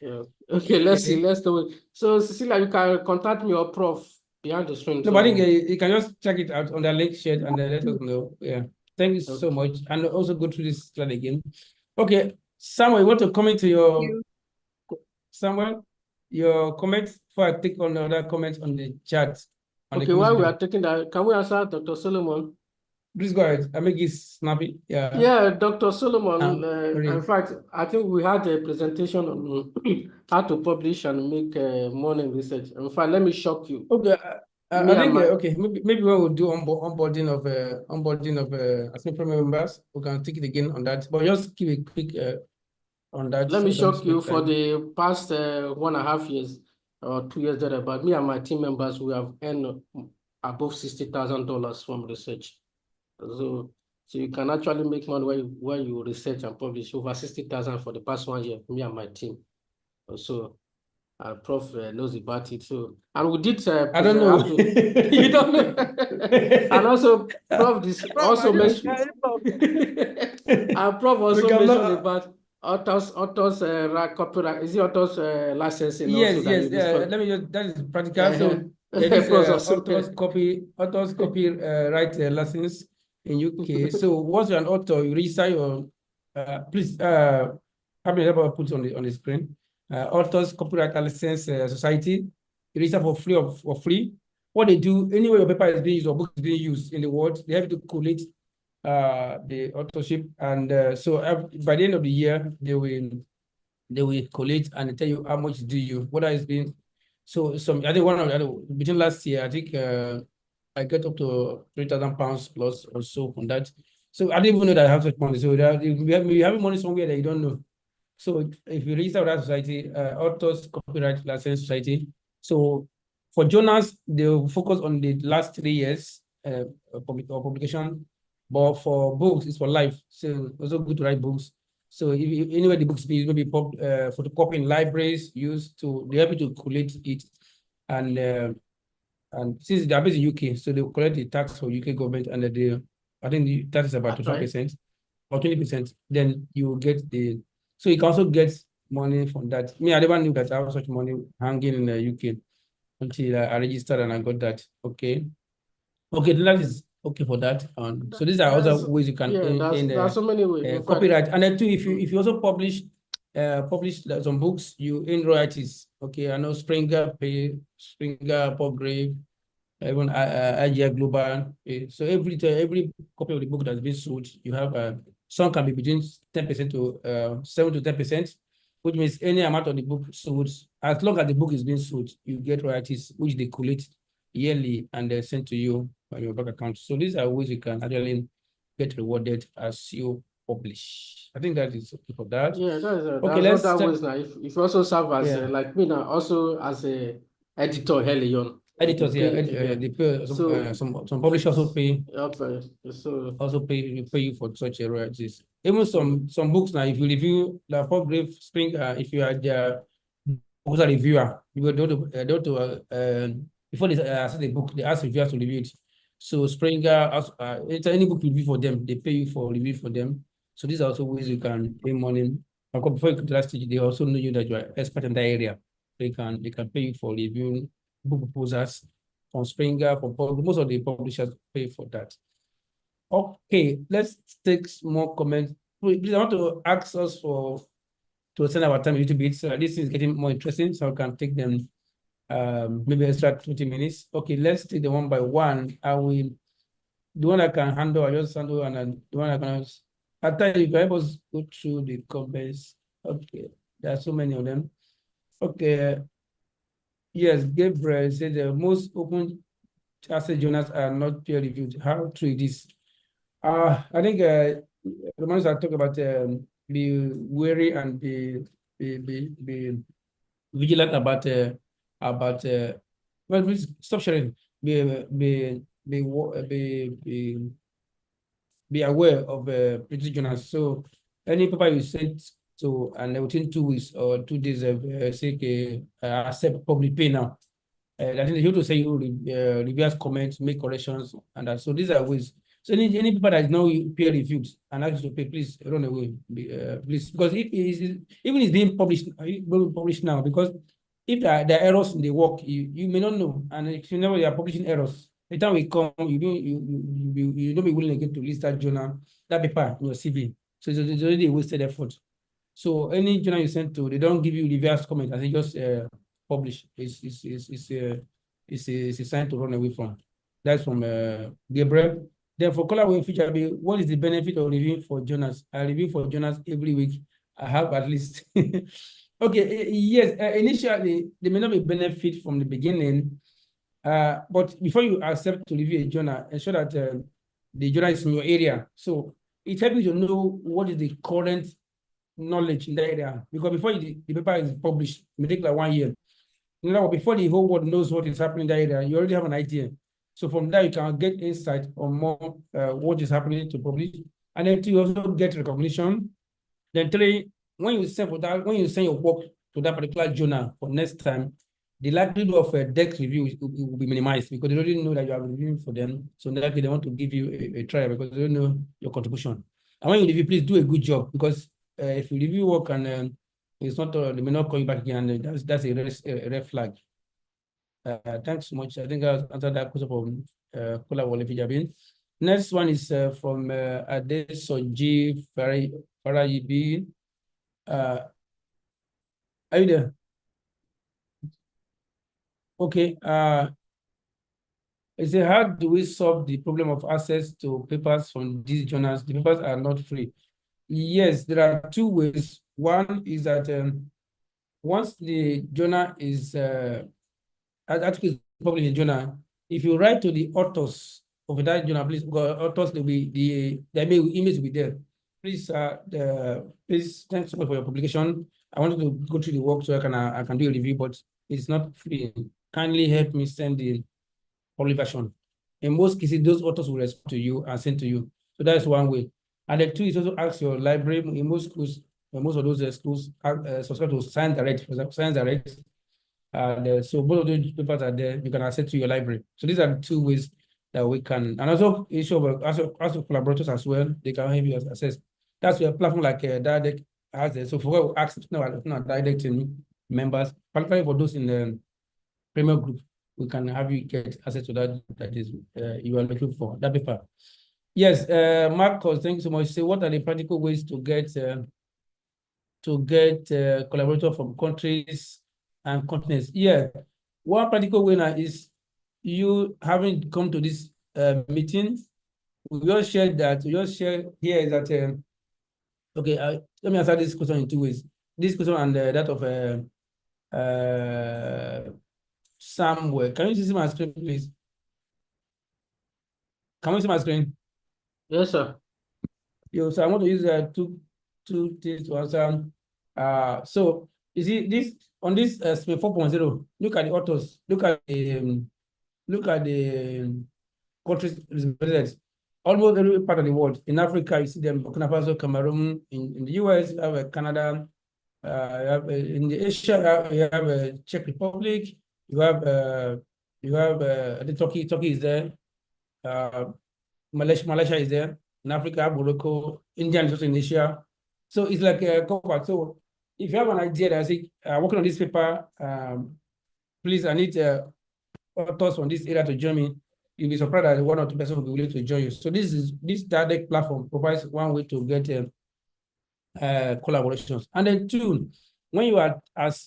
Yeah. Okay, let's see. Let's do it. So Cecilia, you can contact me or Prof behind the screen. No, but I think you can just check it out on the link shared and let us know. Yeah. Thank you so much. And also go through this slide again. Okay, Samuel, you want to comment to your Samuel, your comments before I take on other comments on the chat. Okay, while we are taking that, can we answer Dr. Solomon? Please go ahead. I make it snappy. Yeah. Yeah, Dr. Solomon. In fact, I think we had a presentation on how to publish and make money research. In fact, let me shock you. Okay. I think okay. Maybe when we do onboarding of ASMN members, we can take it again on that. But just give a quick on that. Let me shock you. For the past 1.5 years or 2 years thereabout, me and my team members, we have earned above $60,000 from research. So you can actually make money when you research and publish over 60,000 for the past 1 year, me and my team. So Prof knows about it. So, and we did. I don't know. You don't know. And also, Prof also mentioned. And Prof also mentioned about authors copyright. Is it authors licensing? Yes, also yes. Let me just, that is practical. So there is authors copyright license in UK. So once you're an author, you register your please have me put on the screen. Authors Copyright License Society, you register for free. What they do, anywhere your paper is being used or book is being used in the world, they have to collate the authorship, and so by the end of the year, they will collate and tell you how much do you, whether it's been. So I think between last year, I think I get up to £3,000 plus or so on that. So I didn't even know that I have such money. So we have money somewhere that you don't know. So if you register with that society, Authors Copyright License Society, so for journals, they will focus on the last 3 years of publication. But for books, it's for life. So also good to write books. So if anywhere the books be maybe photocopy in libraries used to they help you to collect it, and since they are based in UK, so they collect the tax for UK government, and I think the tax is about 25% or 20%. Then you get so you can also get money from that. Me, I never knew that I have such money hanging in the UK until I registered and I got that. Okay, then that is okay for that. So these are other ways you can there's so many ways. copyright. And then too, if you also publish some books, you earn royalties. Okay, I know Springer pay, Springer, Palgrave, even IGI Global. So every copy of the book that's been sold, you have some can be between 10% to 7 to 10%, which means any amount of the book sold, as long as the book is being sold, you get royalties, which they collect yearly and they send to you by your bank account. So these are ways you can actually get rewarded as you publish. I think that is okay for that. Yeah, okay. Let's that ways now. If you also serve as like me now, also as a editor early on. Editors, they pay, some publishers also pay. Also pay you for such a royalties. Even some books now, if you review the Palgrave Spring, if you are the reviewer, you will do to before they assess the book, they ask reviewers to review it. So Springer, it's any book review for them, they pay you for review for them. So these are also ways you can pay money. Before you come to that stage, they also know you that you are expert in that area. They can pay you for reviewing book proposals from Springer, from most of the publishers pay for that. Okay, let's take more comments. Please, I want to ask us to extend our time a little bit. So this is getting more interesting, so I can take them maybe extra 20 minutes. Okay, let's take them one by one. The one I can handle, I just handle, and then the one I can. At times, you can help us go through the comments. Okay, there are so many of them. Okay. Yes, Gabriel said the most open access journals are not peer reviewed. How true it is? I think Romanus are talking about be wary and be vigilant about well, please stop sharing. Be aware of British journals. So any paper you send to and within 2 weeks or 2 days of say accept public pay now. I think they have to say you reviewers comments, make corrections, and that. So these are ways. So any paper that is now peer reviewed and asked to pay, please run away, please, because if even it's being published now, because if there are errors in the work, you may not know, and if you know you are publishing errors, the time we come, you don't be willing again to list that journal, that paper in your CV. So it's already a wasted effort. So any journal you send to, they don't give you reviewers comment, and they just publish. It's a sign to run away from. That's from Gabriel. Then for colorway feature, what is the benefit of reviewing for journals? I review for journals every week. I have at least. Okay, yes, initially, there may not be benefit from the beginning, but before you accept to review a journal, ensure that the journal is in your area. So it helps you to know what is the current knowledge in that area, because before the paper is published, it may take like 1 year. You know, before the whole world knows what is happening in that area, you already have an idea. So from there, you can get insight on more what is happening to publish, and then you also get recognition. Then 3, when you send your work to that particular journal for next time, the likelihood of a deck review will be minimized, because they already know that you are reviewing for them. So likely they want to give you a try, because they don't know your contribution. And when you review, please do a good job, because if you review work and it's not, they may not call you back again, and that's a red flag. Thanks so much. I think I'll answer that question from Kula Wale Fijabin. Next one is from Adesoji Farayibi. Are you there? Okay. It says, how do we solve the problem of access to papers from these journals? The papers are not free. Yes, there are 2 ways. One is that once the journal is article is published in journal, if you write to the authors of that journal, please, because authors will be the image will be there. Please, please, thanks so much for your publication. I wanted to go through the work so I can do a review, but it's not free. Kindly help me send the public version. In most cases, those authors will respond to you and send to you. So that's one way. And the two is also ask your library. In most schools, most of those schools subscribe to Science Direct, for example, Science Direct. So both of those papers are there. You can access to your library. So these are the two ways that we can, and also issue of also collaborators as well. They can help you access. That's where a platform like DIaDeRC has it. So for access now DIaDeRC members, particularly for those in the Premier group, we can have you get access to that is you are looking for that paper. Yes, Marcos, thank you so much. So what are the practical ways to get collaborators from countries and continents? Yeah, one practical way now is you having come to this meeting. We just shared that. We just share here is that okay. Let me answer this question in two ways. This question and that of Samuel. Can you see my screen, please? Can you see my screen? Yes, sir. So I want to use two things to answer. So you see this on this SPE 4.0. Look at the authors. Look at the countries represented. Almost every part of the world. In Africa, you see them. Burkina Faso, Cameroon. In the US, you have Canada. You have, in the Asia, you have Czech Republic. You have the Turkey. Turkey is there. Malaysia is there. In Africa, Morocco, India is also in Asia. So it's like a cohort. So if you have an idea that I say, working on this paper, please, I need authors from this area to join me. You'll be surprised that one or two persons will be willing to join you. So this DIaDeRC platform provides one way to get collaborations. And then two, when you are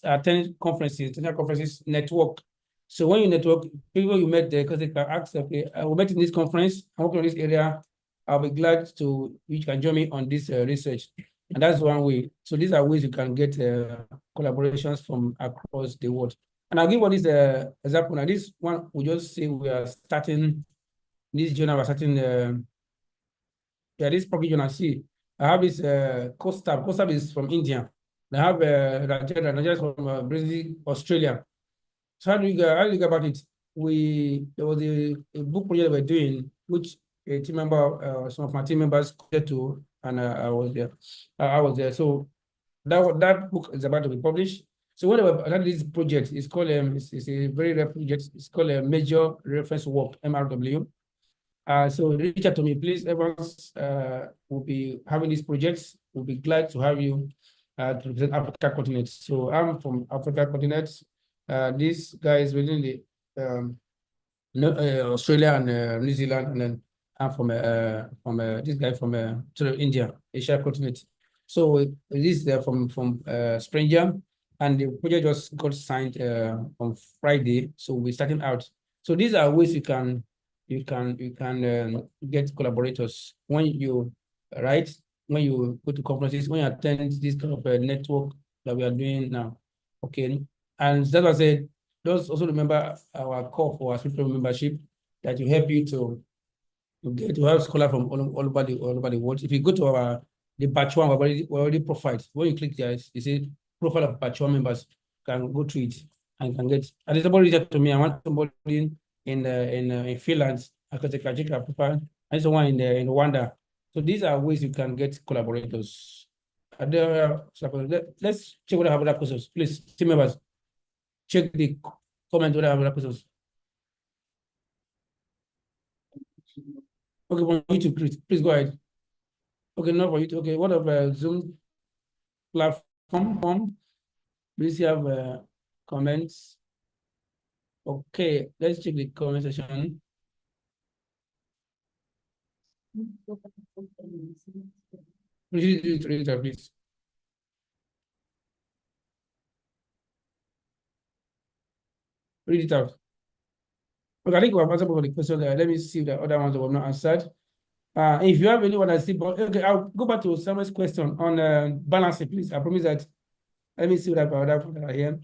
attending conferences, international conferences, network. So when you network, people you met there, because they can ask, okay, we met in this conference, I'm working on this area, I'll be glad you can join me on this research. And that's one way. So these are ways you can get collaborations from across the world. And I'll give one this example. Now this one, we just say we are starting, this journal, we're starting, this public journal, see, I have this COSTAB. COSTAB is from India. I have Raja is from Brazil, Australia. So how do you go about it? There was a book project we're doing, which a team member, some of my team members came to, and I was there. So that book is about to be published. So whenever I had this project, it's called it's a very rare project. It's called a Major Reference Work, MRW. So reach out to me, please. Everyone will be having these projects. We'll be glad to have you to represent Africa continent. So I'm from Africa continent. This guy is within the Australia and New Zealand, and then I'm from this guy from India, Asia continent. So this is from Springer, and the project just got signed on Friday. So we're starting out. So these are ways you can get collaborators when you when you go to conferences, when you attend this kind of network that we are doing now. Okay. And that was it. Just also remember our call for our spiritual membership that will help you to have scholars from all over the world. If you go to the batch one, we already profiled. When you click there, you see profile of batch one members. You can go through it and can get. And somebody reached out to me. I want somebody in Finland. I could take a profile. And someone in Rwanda. So these are ways you can get collaborators. Let's check what I have other questions, please, team members. Check the comment whether I have other questions. Okay, for YouTube, please go ahead. Okay, not for YouTube. Okay, what of Zoom platform? Please have comments. Okay, let's check the comment section. Please. Read it out. Okay, I think we have answered for the question there. Let me see the other ones that were not answered. If you have anyone I see, but okay, I'll go back to Samuel's question on balancing, please. I promise that. Let me see what I've got here.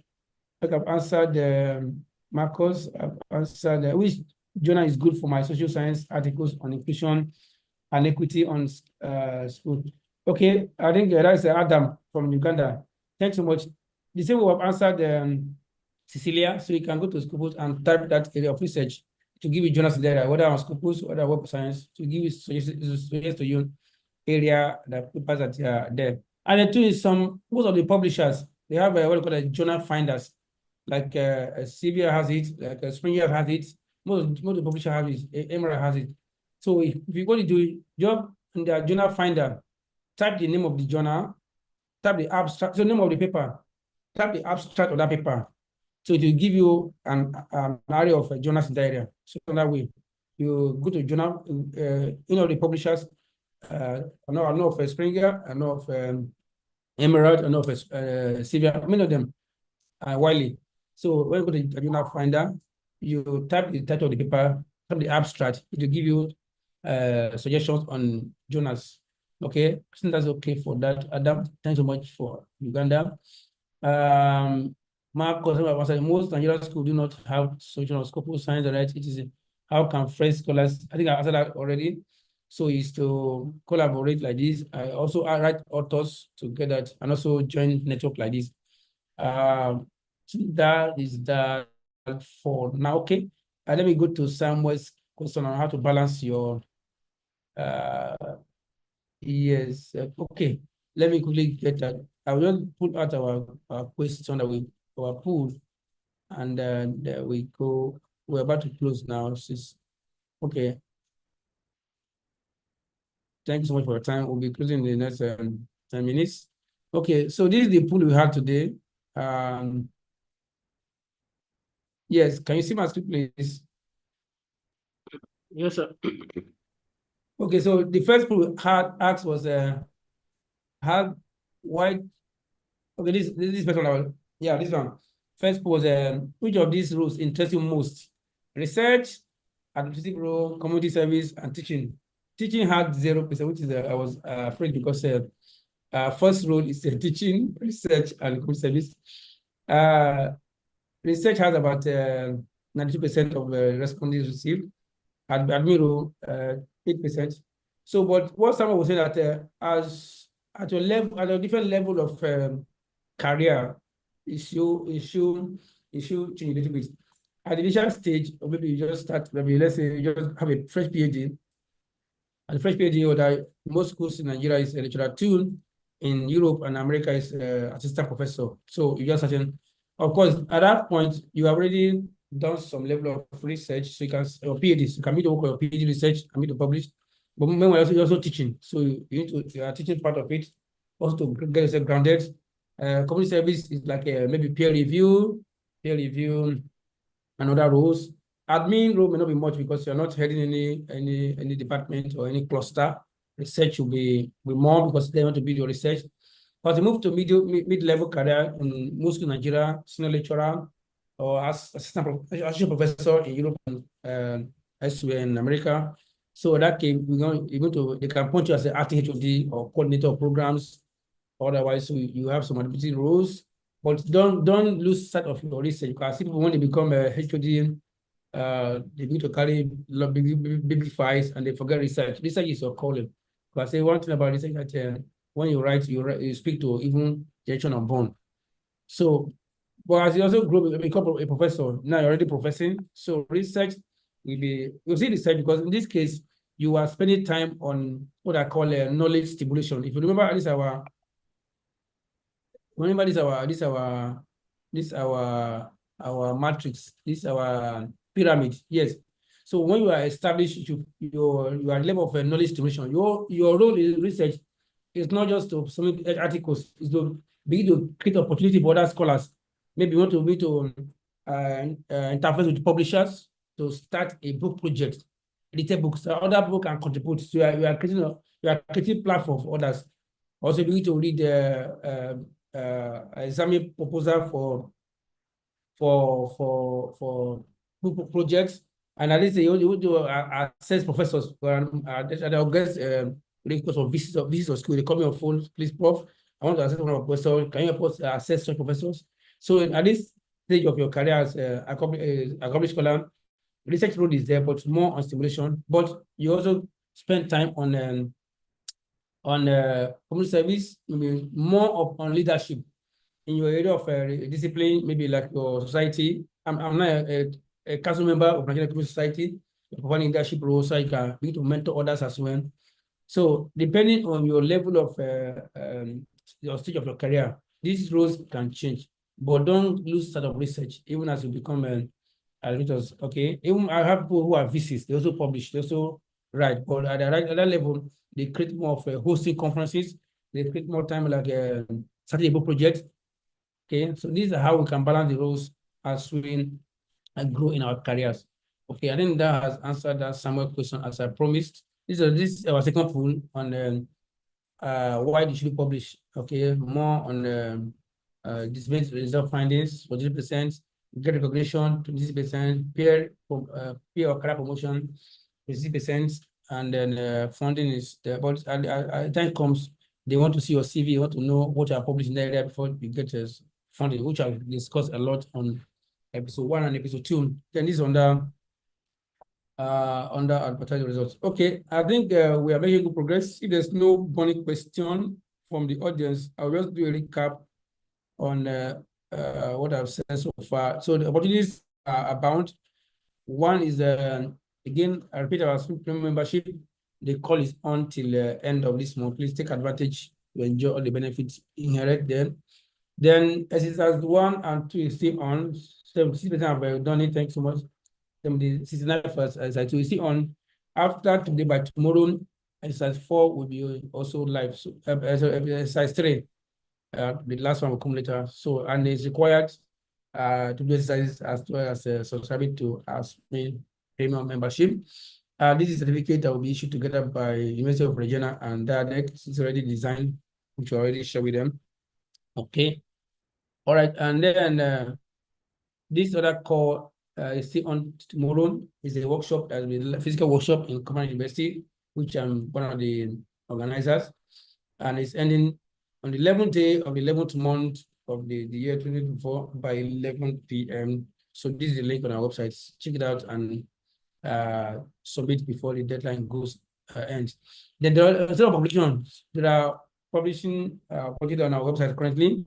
Okay, I've answered Marcos. I've answered which journal is good for my social science articles on inclusion and equity on school. Okay, I think that's Adam from Uganda. Thanks so much. The same way I've answered Cecilia, so you can go to school and type that area of research. to give you journals there, whether on Scopus, whether web science, to give you suggest to you area that papers that are there. And the two is most of the publishers, they have what we call a journal finders, like CEPDeR has it, like Springer has it, most of the publishers have it, IIPRe has it. So if you go to do job in the journal finder, type the name of the journal, type the abstract, so the name of the paper, type the abstract of that paper. So it will give you an array of journals in the area. So that way, you go to journal, the publishers. I know of Springer, I know of Emerald, I know of CEPDeR, many of them are widely. So when you go to the journal finder, you type the title of the paper, type the abstract, it will give you suggestions on journals. Okay, I think that's okay for that. Adam, thanks so much for Uganda. Marcos, most Nigerian schools do not have solution on scope of science, right? It is how can French scholars, I think I answered that already. So is to collaborate like this. I also write authors to get that and also join network like this. That is that for now. Okay. Let me go to Samuel's question on how to balance your yes. Okay. Let me quickly get that. I will just put out our question that we pool, and there we go. We're about to close now. Okay. Thank you so much for your time. We'll be closing in the next 10 minutes. Okay, so this is the pool we had today. Yes, can you see my screen, please? Yes, sir. Okay, so the first pool we had asked was why? Okay, this first one. Yeah, this one. First pool was which of these roles interest you most? Research, administrative role, community service, and teaching. Teaching had 0%, which is I was afraid because first role is teaching, research, and community service. Research has about 92% of respondents received. Admin role 8%. So, but what someone will say that as at a different level of career, it should change a little bit. At the initial stage, or maybe you just start, maybe let's say you just have a fresh PhD. And the fresh PhD holder, most schools in Nigeria is a lecturer 2, in Europe and America is assistant professor. So you just certain, of course, at that point, you have already done some level of research, so you can, or PhD, you can meet to work on your PhD research, and meet to publish. But meanwhile, you're also teaching. So you are teaching part of it, also to get yourself grounded. Community service is like maybe peer review, and other roles. Admin role may not be much because you're not heading any department or any cluster. Research will be more because they want to build your research. But to move to mid-level career in most in Nigeria, senior lecturer or as assistant professor in Europe and elsewhere in America. So that came, they can point you as an acting HOD or coordinator of programs. Otherwise, so you have some administrative roles. But don't lose sight of your research, because people, when they become a HOD, they need to carry big files and they forget research. Research is your calling. Because I say one thing about research that when you write, you speak to even generation unborn. So, but as you also grow, become a professor, now you're already professing. So research you'll see research because in this case, you are spending time on what I call knowledge stimulation. If you remember, this our matrix, this is our pyramid. Yes. So when you are established your level of knowledge stimulation, your role in research is not just to submit articles, it's to be to create opportunity for other scholars. Maybe you want to interface with publishers to start a book project, edited books, so other people can contribute. So you are creating platform for others. Also, you need to read examine proposal for projects, and at least you would do assess professors. I'll guess request of visits of school. They call me on phone, please, prof. I want to assess one of our professors. Can you help us assess such professors? So at this stage of your career as accomplished scholar, research role is there, but more on stimulation. But you also spend time on community service, maybe more on leadership in your area of discipline, maybe like your society. I'm not a council member of Nigerian Civil Society, you're providing leadership roles, so you can begin to mentor others as well. So depending on your level of your stage of your career, these roles can change. But don't lose sight of research, even as you become editors. Okay, even I have people who are VCs, they also publish, they also write. But at that level, they create more of hosting conferences. They create more time like starting a book project. Okay, so these are how we can balance the roles as we grow in our careers. Okay, I think that has answered that Samuel question as I promised. This is our second pool on why they should publish. Okay, more on disability result findings for 20%, get recognition 20%, peer or career promotion 20%, and then funding is there. But at time comes, they want to see your CV, they want to know what you are publishing in the area before you get funding, which I've discussed a lot on episode 1 and episode 2. Then this is under advertising results. Okay, I think we are making good progress. If there's no burning question from the audience, I'll just do a recap on what I've said so far. So the opportunities are abound. One is, again, I repeat our premium membership. The call is on till end of this month. Please take advantage to enjoy all the benefits inherent there. Then exercise 1 and 2 is still on. 76% have done it. Thanks so much. 69 first exercise 2 is still on. After today, by tomorrow, exercise 4 will be also live. So exercise 3, the last one will come later. So, and it's required to do exercises as well as subscribing to our premium membership. This is a certificate that will be issued together by University of Regina and DIaDeRC. It's already designed, which I already shared with them. Okay. All right. And then this other call is still on tomorrow. Is a workshop, a physical workshop in Kwong University, which I'm one of the organizers. And it's ending on the 11th day of the 11th month of the year 2024 by 11 p.m. So this is the link on our website. Check it out and submit before the deadline ends. Then there are a set of publications that are publishing project on our website currently.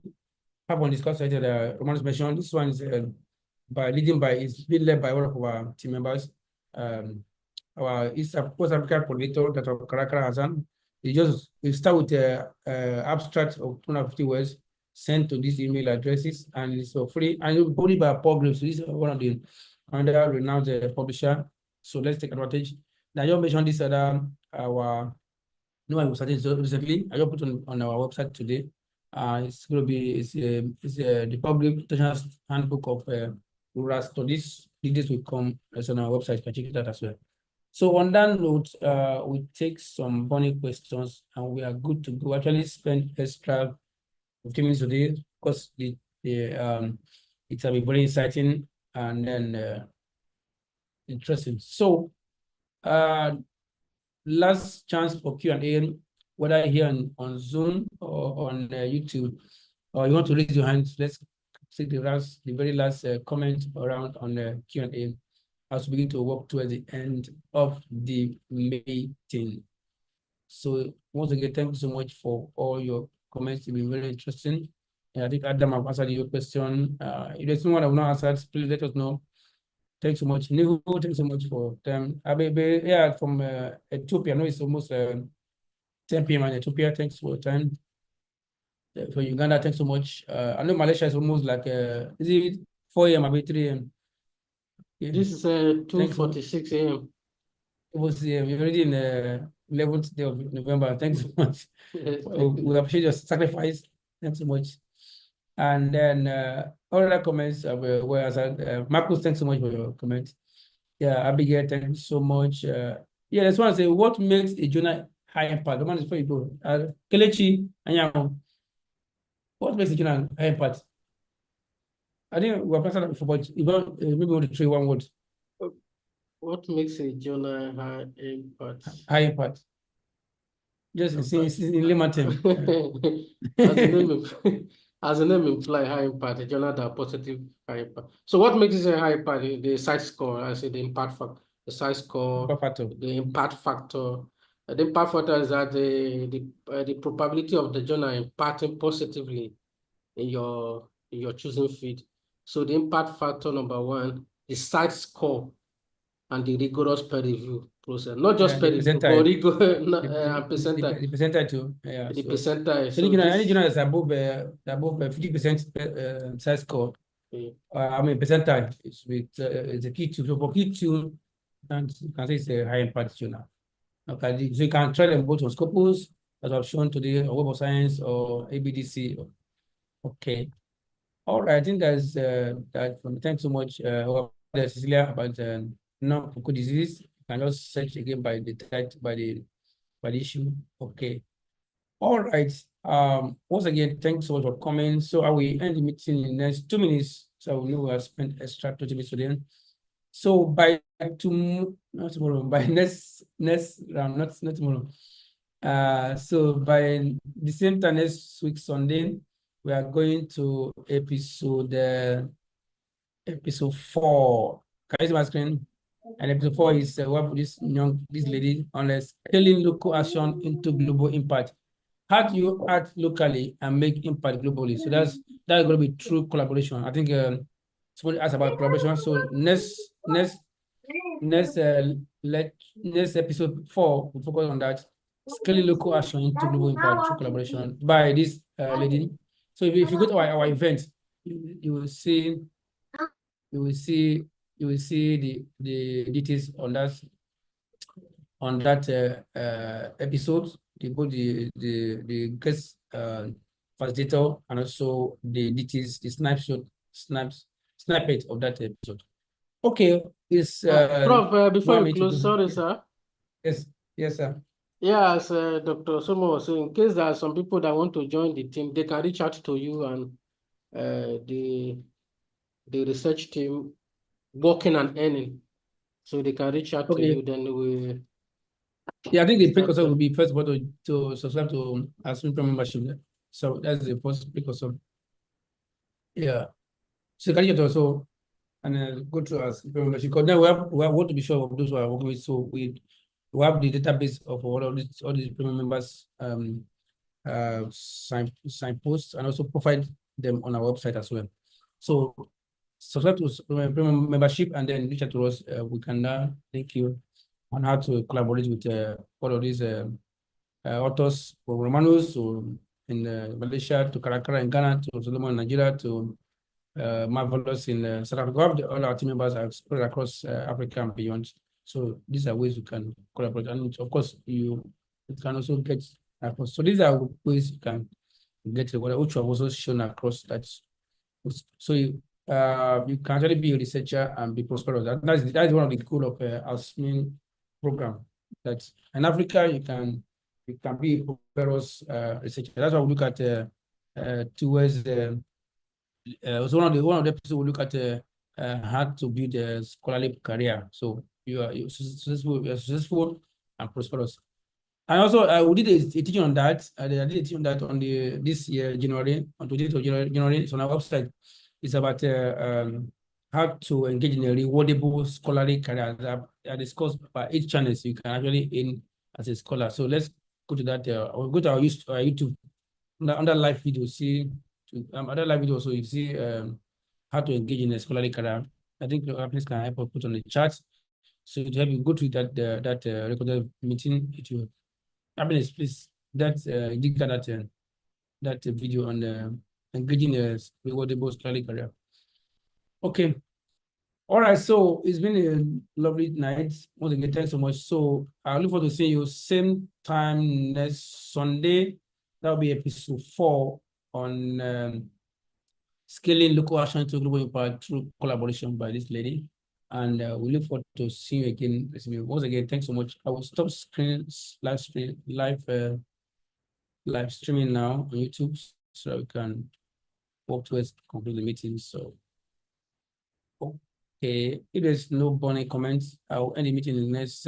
Have one discussed that Romanus mentioned. This one is it's being led by one of our team members. Our East African coordinator, Dato Hassan. We start with an abstract of 250 words sent to these email addresses, and it's for free. And it's published by Paul Graves. So this is one of the another renowned publisher. So let's take advantage. Now you mentioned this other I was started recently. I just put on our website today. It's going to be the public international handbook of rural studies. Details will come as on our website. You can check it out as well. So on that note, we take some burning questions and we are good to go. Actually, spend extra 15 minutes today because it's a very exciting and then interesting. So last chance for Q&A, whether here on Zoom or on YouTube, or you want to raise your hand. Let's take the very last comment around on the Q&A as we begin to work towards the end of the meeting. So once again, thank you so much for all your comments. It's been very interesting. And I think Adam have answered your question. If there's someone that will not answer, please let us know. Thanks so much. Nihu, thanks so much for time. Abebe, yeah, from Ethiopia. I know it's almost 10 p.m. in Ethiopia. Thanks for your time. For Uganda, thanks so much. I know Malaysia is almost like, is it 4 a.m. or 3 a.m.? Yeah. This is 2:46 a.m. It was we're already in the 11th day of November. Thanks so much. We appreciate your sacrifice. Thanks so much. And then other comments were as Marcus, thanks so much for your comments. Yeah, Abigail, thanks so much. Yeah, that's one I say, what makes a journal high impact? The one is before you go. Kelechi, what makes a journal high impact? I think we have answered that before, but maybe we want to try one word. What makes a journal high impact? High impact. Just in layman terms. As the name implies, high impact, a journal that positive high impact. So what makes it a high impact? The size score, I say the impact factor, the size score, the impact factor. The impact factor is that the probability of the journal impacting positively in your choosing field. So the impact factor number 1 the site score and the rigorous peer review process. Not just peer the review, but percentile. The percentile too. Yeah. The percentile. So any journal is above 50% site score. I mean percentile is with it's a key two. So for key two, and you can say it's a high impact journal. Okay, so you can try them both on Scopus, as I've shown today, or Web of Science or ABDC. Okay. All right, I think that's that. Thanks so much, Cecilia, about non-cocoa disease. You can just search again by the title, by the issue. Okay. All right. Once again, thanks so much for coming. So I will end the meeting in the next 2 minutes. So we know we have spent extra 20 minutes today. So by tomorrow, by next round, not tomorrow. So by the same time next week Sunday, we are going to episode 4. Can you see my screen? And episode 4 is we have this lady on scaling local action into global impact. How do you act locally and make impact globally? So that's going to be true collaboration. I think somebody asked about collaboration. So next episode 4 we'll focus on that, scaling local action into global impact through collaboration by this lady. So if you go to our event, you will see the details on that episode. The guest facilitator and also the details, the snippet of that episode. Okay, is Prof, before you close, sorry, sir. Yes, sir. Yeah, as Dr. Somo was saying, in case there are some people that want to join the team, they can reach out to you and the research team working and earning. So they can reach out to you, then we. Yeah, I think the precursor will be first of all to subscribe to ASMN membership. So that's the first precursor. Yeah. So can you get also and go through ASMN membership, because then we want to be sure of those who are working with. So we have the database of all these premium members signposts, and also provide them on our website as well. So subscribe to premium membership and then reach out to us. We can now thank you on how to collaborate with all of these authors from Romanus in Malaysia, to Karakara in Ghana, to Solomon in Nigeria, to Marvelous in South Africa. All our team members are spread across Africa and beyond. So these are ways you can collaborate. And of course, you can also get across. So these are ways you can get which are also shown across that. So you can actually be a researcher and be prosperous. That's one of the goal of ASMN program. That in Africa you can be a prosperous researcher. That's why we look at towards so one of the episodes we look at how to build a scholarly career. So you are successful and prosperous. And also we did a teaching on that. I did a teaching on that on this year January, on 28th of January. It's on our website. It's about how to engage in a rewardable scholarly career. I discussed by each channel, so you can actually aim as a scholar. So let's go to that. We'll go to our YouTube under live video. See other live video. So you see how to engage in a scholarly career. I think please can help put on the chat. So to help you go to that recorded meeting, it will happiness. Please that video on engaging a rewardable scholarly career. Okay. All right. So it's been a lovely night. Once again, thanks so much. So I look forward to seeing you same time next Sunday. That will be episode 4 on scaling local action to global impact through collaboration by this lady. And we look forward to seeing you again. Once again, thanks so much. I will stop live streaming now on YouTube so we can work towards complete the meeting. So, okay, if there's no burning comments, I'll end the meeting in the next